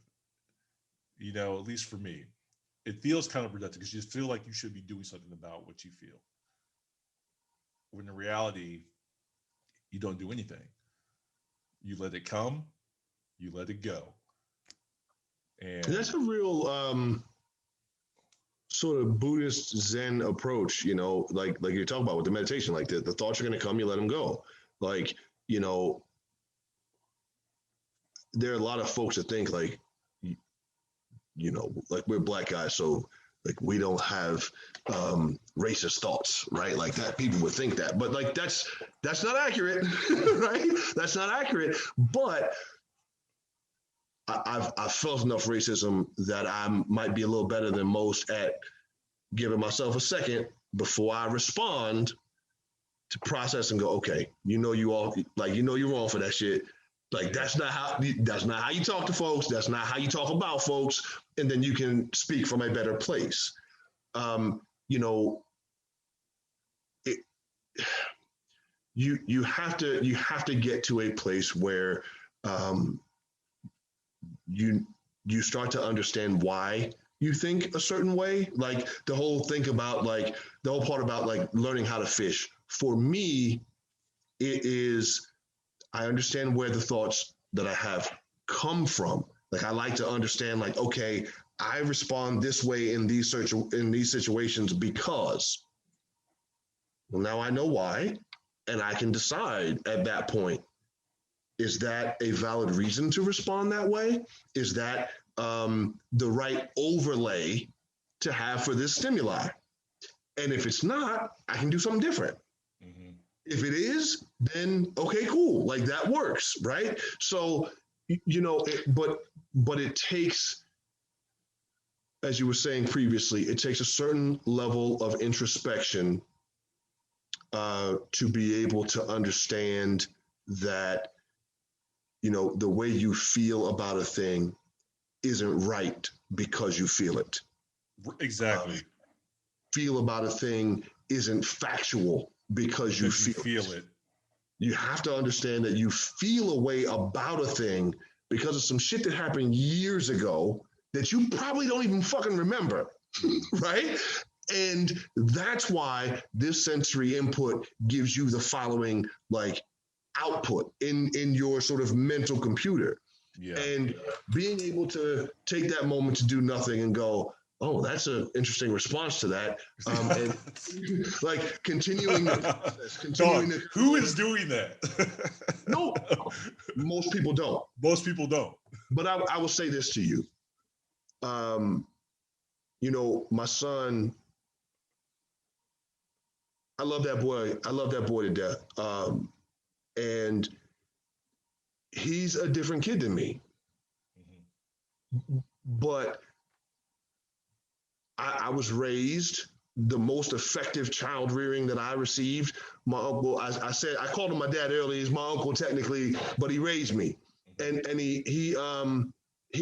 at least for me. It feels counterproductive because you feel like you should be doing something about what you feel. When in reality, you don't do anything. You let it come, you let it go. And that's a real sort of Buddhist Zen approach, like you're talking about with the meditation, like the thoughts are going to come, you let them go. Like, there are a lot of folks that think like, like we're black guys, so like we don't have racist thoughts, right? Like that people would think that, but like that's not accurate, right? That's not accurate. But I've felt enough racism that I might be a little better than most at giving myself a second before I respond to process and go, okay, you're wrong for that shit. Like that's not how you talk to folks. That's not how you talk about folks. And then you can speak from a better place. You have to get to a place where you start to understand why you think a certain way. Like the whole part about like learning how to fish. For me, it is, I understand where the thoughts that I have come from. Like I like to understand, like, okay, I respond this way in these situations because, well, now I know why, and I can decide at that point, is that a valid reason to respond that way? Is that the right overlay to have for this stimuli? And if it's not, I can do something different. Mm-hmm. If it is, then okay, cool. Like that works, right? So, but it takes, as you were saying previously, it takes a certain level of introspection to be able to understand that, the way you feel about a thing isn't right because you feel it. Exactly. Feel about a thing isn't factual because you feel it. You have to understand that you feel a way about a thing because of some shit that happened years ago that you probably don't even fucking remember, right? And that's why this sensory input gives you the following, like, output in your sort of mental computer. Yeah. And being able to take that moment to do nothing and go, oh, that's an interesting response to that. And like continuing the process. Who is doing that? No, most people don't. Most people don't. But I will say this to you. My son, I love that boy. I love that boy to death. And he's a different kid than me. Mm-hmm. But I was raised the most effective child rearing that I received. My uncle, I called him my dad earlier. He's my uncle technically, but he raised me. And he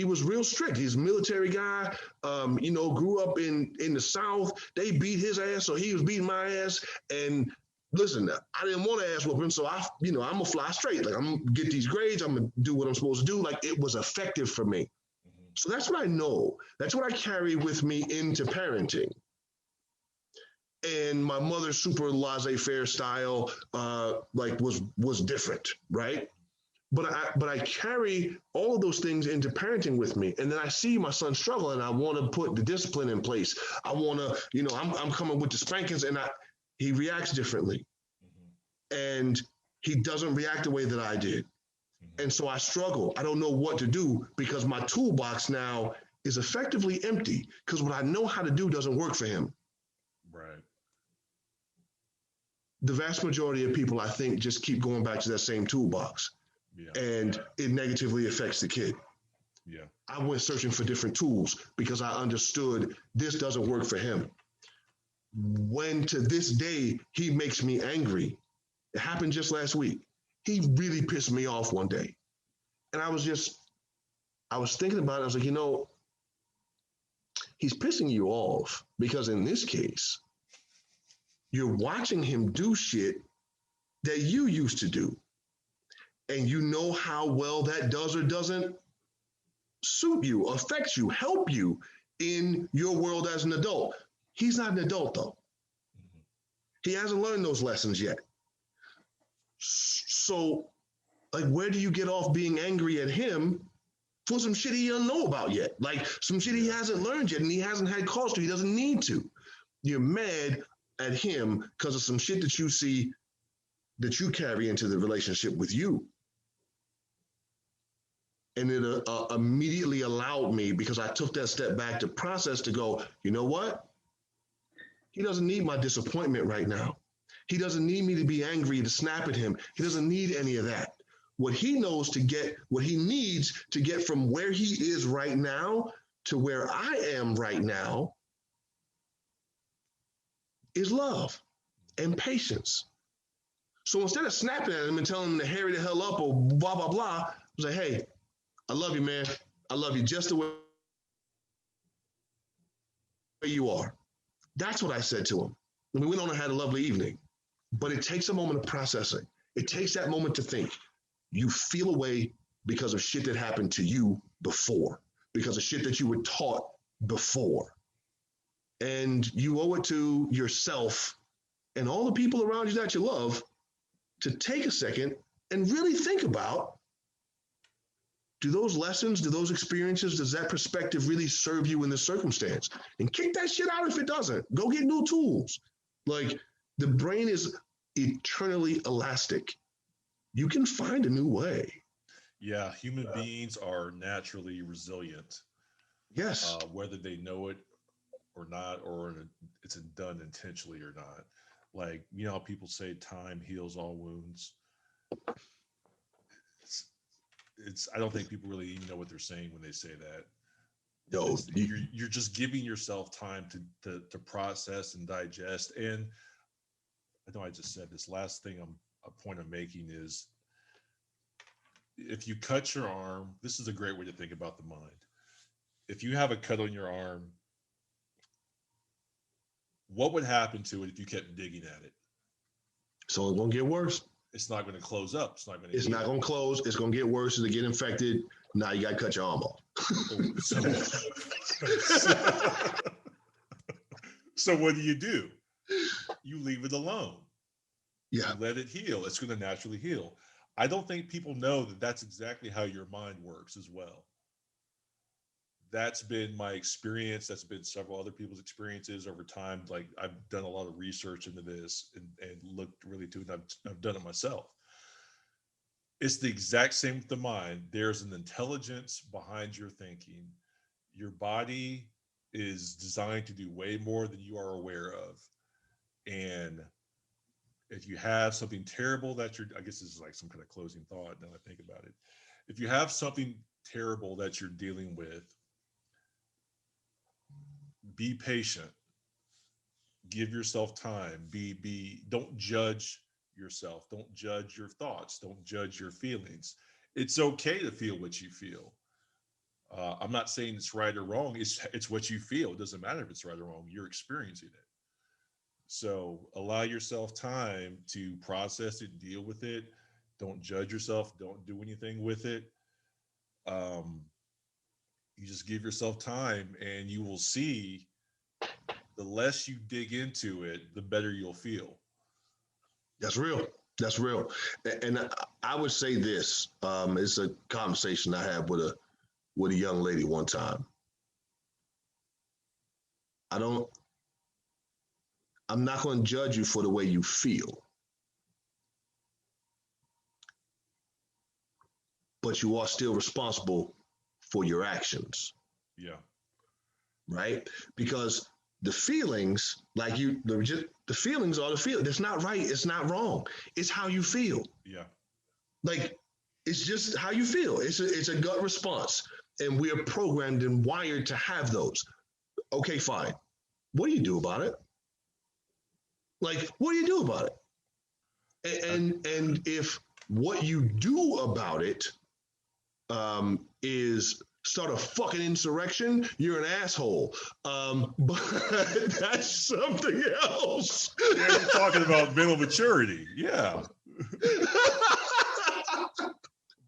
was real strict. He's a military guy, grew up in the South. They beat his ass, so he was beating my ass. And listen, I didn't want to ass whoop him, so I'm gonna fly straight. Like, I'm gonna get these grades. I'm gonna do what I'm supposed to do. Like, it was effective for me. Mm-hmm. So that's what I know. That's what I carry with me into parenting. and my mother's super laissez-faire style like was different, right? But I carry all of those things into parenting with me, and then I see my son struggle, and I want to put the discipline in place. I want to, I'm coming with the spankings, and he reacts differently, and he doesn't react the way that I did, and so I struggle. I don't know what to do because my toolbox now is effectively empty because what I know how to do doesn't work for him. Right. The vast majority of people, I think, just keep going back to that same toolbox. Yeah. And it negatively affects the kid. Yeah. I went searching for different tools because I understood this doesn't work for him. When to this day, he makes me angry. It happened just last week. He really pissed me off one day. And I was thinking about it. I was like, he's pissing you off because in this case, you're watching him do shit that you used to do. And you know how well that does or doesn't suit you, affect you, help you in your world as an adult. He's not an adult, though. Mm-hmm. He hasn't learned those lessons yet. So, like, where do you get off being angry at him for some shit he doesn't know about yet? Like, some shit he hasn't learned yet and he hasn't had cause to. He doesn't need to. You're mad at him because of some shit that you see that you carry into the relationship with you. And it immediately allowed me, because I took that step back to process, to go, you know what? He doesn't need my disappointment right now. He doesn't need me to be angry, to snap at him. He doesn't need any of that. What he needs to get from where he is right now to where I am right now is love and patience. So instead of snapping at him and telling him to hurry the hell up or blah, blah, blah, I was like, hey, I love you, man. I love you just the way you are. That's what I said to him. I mean, we went on and had a lovely evening, but it takes a moment of processing. It takes that moment to think. You feel a way because of shit that happened to you before, because of shit that you were taught before. And you owe it to yourself and all the people around you that you love to take a second and really think about, do those lessons, do those experiences, does that perspective really serve you in this circumstance? And kick that shit out if it doesn't. Go get new tools. Like, the brain is eternally elastic. You can find a new way. Yeah, human beings are naturally resilient. Yes. Whether they know it or not, or it's done intentionally or not. Like, how people say time heals all wounds. I don't think people really even know what they're saying when they say that. No, you're just giving yourself time to process and digest. And I know I just said this. Last thing a point I'm making is, if you cut your arm, this is a great way to think about the mind. If you have a cut on your arm, what would happen to it if you kept digging at it? It's only going to get worse. It's not going to close up. It's not going to close. It's going to get worse as it get infected. Now you got to cut your arm off. So what do? You leave it alone. Yeah. You let it heal. It's going to naturally heal. I don't think people know that that's exactly how your mind works as well. That's been my experience. That's been several other people's experiences over time. Like, I've done a lot of research into this and looked really to it. I've done it myself. It's the exact same with the mind. There's an intelligence behind your thinking. Your body is designed to do way more than you are aware of. And if you have something terrible I guess this is like some kind of closing thought now I think about it. If you have something terrible that you're dealing with, be patient. Give yourself time. Don't judge yourself. Don't judge your thoughts. Don't judge your feelings. It's okay to feel what you feel. I'm not saying it's right or wrong. It's what you feel. It doesn't matter if it's right or wrong. You're experiencing it. So allow yourself time to process it, deal with it. Don't judge yourself. Don't do anything with it. You just give yourself time, and you will see the less you dig into it, the better you'll feel. That's real. That's real. And I would say this. It's a conversation I had with a young lady one time. I don't. I'm not going to judge you for the way you feel, but you are still responsible for your actions, Yeah. right? Because the feelings, like the feelings are the feeling. It's not right. It's not wrong. It's how you feel. Yeah. Like it's just how you feel. It's a gut response, and we are programmed and wired to have those. Okay, fine. What do you do about it? Like, what do you do about it? And if what you do about it is start a fucking insurrection, you're an asshole. But that's something else. Yeah, you're talking about mental maturity. Yeah.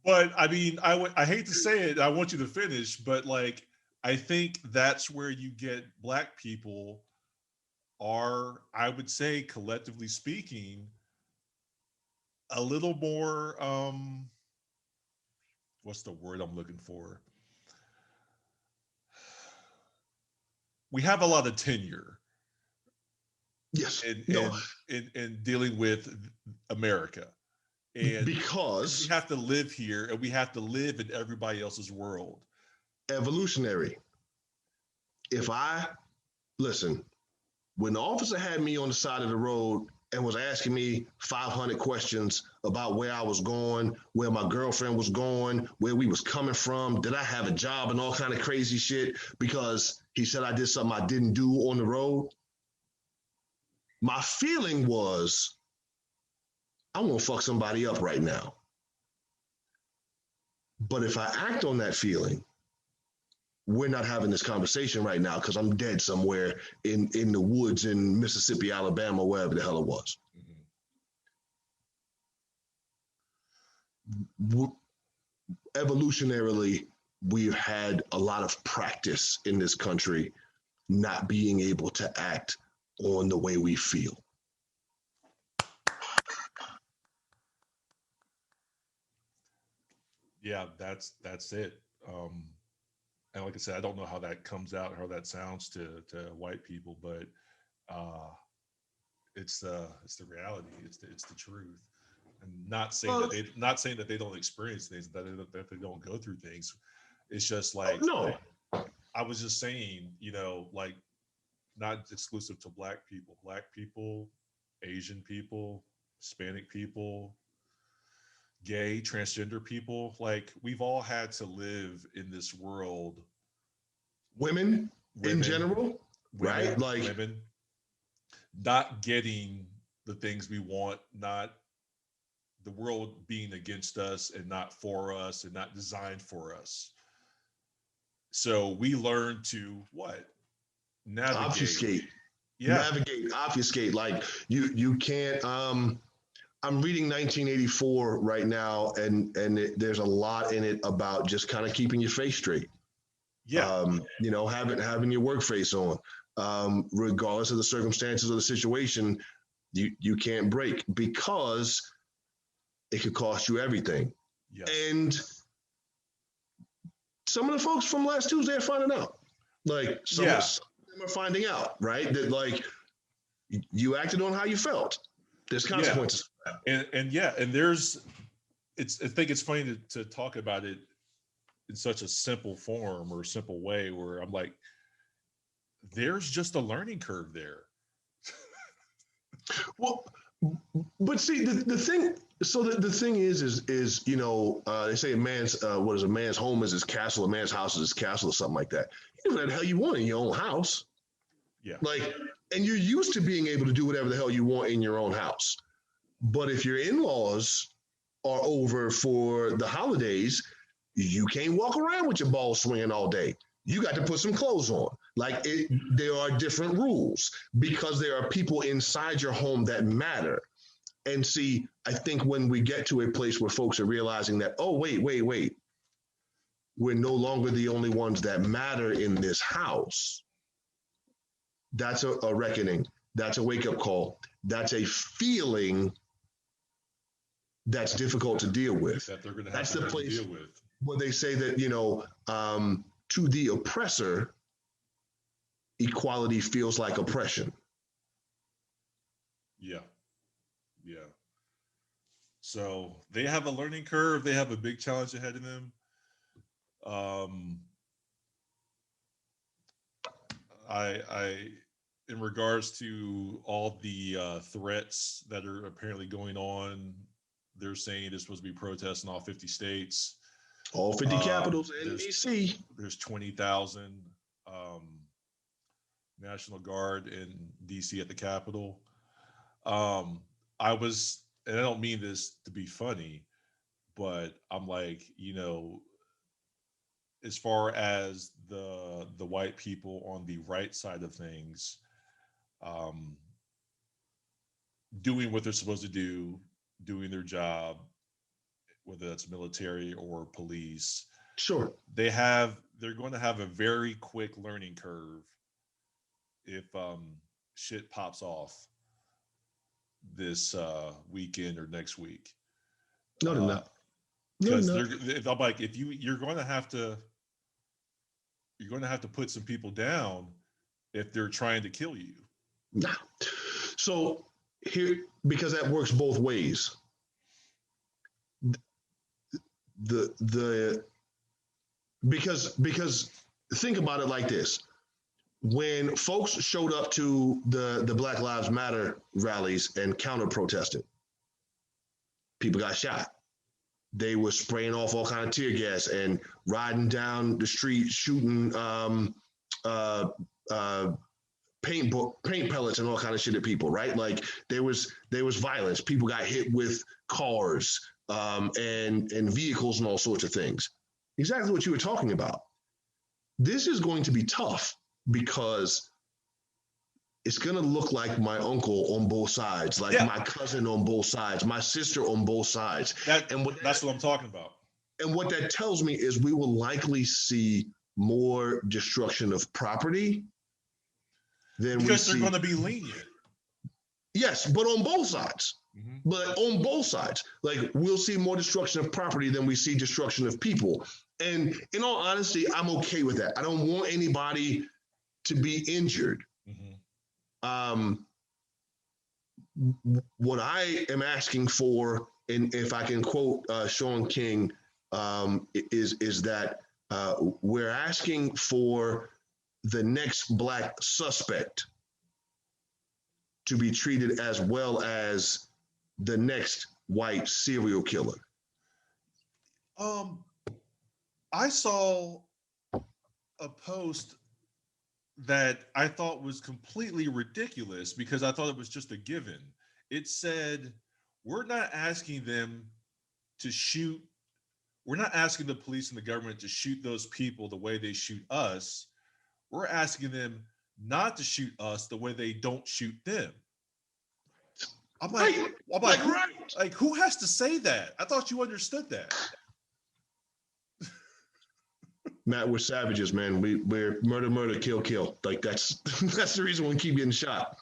But I mean, I hate to say it, I want you to finish, but like, I think that's where you get Black people are, I would say, collectively speaking, a little more, what's the word I'm looking for? We have a lot of tenure Yes. in No. in dealing with America. And Because we have to live here and we have to live in everybody else's world. evolutionary. If I listen, when the officer had me on the side of the road and was asking me 500 questions about where I was going, where my girlfriend was going, where we was coming from, did I have a job and all kind of crazy shit because he said I did something I didn't do on the road, my feeling was, I want to fuck somebody up right now. But if I act on that feeling, we're not having this conversation right now because I'm dead somewhere in the woods in Mississippi, Alabama, wherever the hell it was. Mm-hmm. Evolutionarily, we've had a lot of practice in this country not being able to act on the way we feel. Yeah, that's it. And like I said, I don't know how that comes out, how that sounds to white people, but uh, it's the reality. It's the truth. And not saying that they don't experience things, that they don't go through things. It's just like, no, I was just saying, like, not exclusive to Black people, Asian people, Hispanic people, gay, transgender people. Like, we've all had to live in this world. Women in general, right? Like women not getting the things we want, not the world being against us and not for us and not designed for us. So we learn to what? Navigate. Obfuscate. Yeah. Navigate, obfuscate. Like you can't I'm reading 1984 right now, and there's a lot in it about just kind of keeping your face straight. Yeah. Having your work face on, regardless of the circumstances or the situation, you can't break because it could cost you everything. Yes. And some of the folks from last Tuesday are finding out. Like some of them are finding out, right? That like you acted on how you felt. There's consequences. Yeah. And there's I think it's funny to talk about it in such a simple form or simple way where I'm like, there's just a learning curve there. Well, but see the thing. So the thing is they say a man's a man's home is his castle, a man's house is his castle, or something like that. You do whatever the hell you want in your own house. Yeah. Like, and you're used to being able to do whatever the hell you want in your own house. But if your in-laws are over for the holidays, you can't walk around with your balls swinging all day. You got to put some clothes on. Like there are different rules because there are people inside your home that matter. And see, I think when we get to a place where folks are realizing that, oh, wait, we're no longer the only ones that matter in this house, That's a reckoning. That's a wake-up call. That's a feeling that's difficult to deal with. That they're going to have That's to the place deal with. where they say that, to the oppressor, equality feels like oppression. Yeah. Yeah. So they have a learning curve. They have a big challenge ahead of them. Um, I, in regards to all the threats that are apparently going on, they're saying there's supposed to be protests in all 50 states. All 50 capitals in DC. There's 20,000 National Guard in DC at the Capitol. I was, and I don't mean this to be funny, but I'm like, as far as the white people on the right side of things, doing what they're supposed to do, doing their job, whether that's military or police. Sure. They're going to have a very quick learning curve if shit pops off this weekend or next week. No, they're not. Because I'm like, if you're going to have to put some people down if they're trying to kill you. Nah. So here, because that works both ways. Because think about it like this. When folks showed up to the Black Lives Matter rallies and counter protested, people got shot. They were spraying off all kind of tear gas and riding down the street, shooting paint pellets and all kind of shit at people, right? Like there was violence. People got hit with cars and vehicles and all sorts of things. Exactly what you were talking about. This is going to be tough because it's going to look like my uncle on both sides, like my cousin on both sides, my sister on both sides. That's what I'm talking about. And what that tells me is we will likely see more destruction of property than because they're going to be lenient. Yes, but on both sides. Mm-hmm. But on both sides, like we'll see more destruction of property than we see destruction of people. And in all honesty, I'm okay with that. I don't want anybody to be injured. Mm-hmm. What I am asking for, and if I can quote Sean King, is that we're asking for the next Black suspect to be treated as well as the next white serial killer. I saw a post that I thought was completely ridiculous because I thought it was just a given. It said, we're not asking them to shoot. We're not asking the police and the government to shoot those people the way they shoot us. We're asking them not to shoot us the way they don't shoot them. I'm like, who has to say that? I thought you understood that. Matt, we're savages, man. We're murder, kill. Like that's the reason we keep getting shot.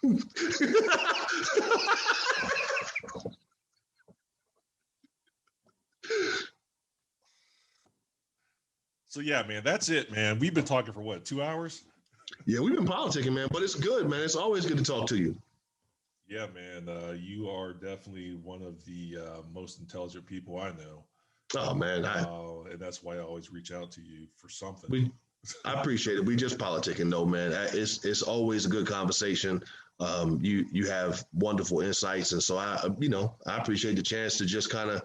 So yeah, man, that's it, man. We've been talking for what, 2 hours? Yeah, we've been politicking, man, but it's good, man. It's always good to talk to you. Yeah, man. You are definitely one of the most intelligent people I know. Oh man, and that's why I always reach out to you for something. I appreciate it. We just politicking though, man. It's always a good conversation. You have wonderful insights, and so I appreciate the chance to just kind of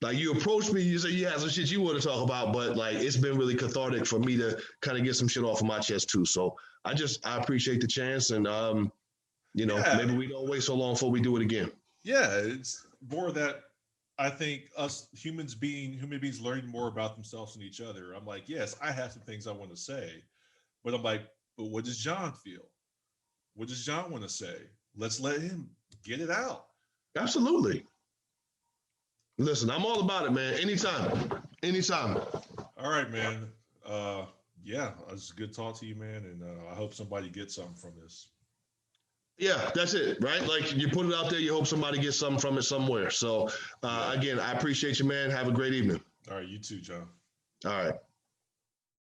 like you approached me. You say you have some shit you want to talk about, but like it's been really cathartic for me to kind of get some shit off of my chest too. So I appreciate the chance, and maybe we don't wait so long before we do it again. Yeah, it's more that. I think us human beings learning more about themselves and each other. I'm like, yes, I have some things I want to say, but I'm like, but what does John feel? What does John want to say? Let's let him get it out. Absolutely. Listen, I'm all about it, man. Anytime. All right, man. Yeah, it's good talk to you, man, and I hope somebody gets something from this. Yeah, that's it, right? Like you put it out there, you hope somebody gets something from it somewhere. So Yeah. again, I appreciate you, man. Have a great evening. All right, you too, John. All right.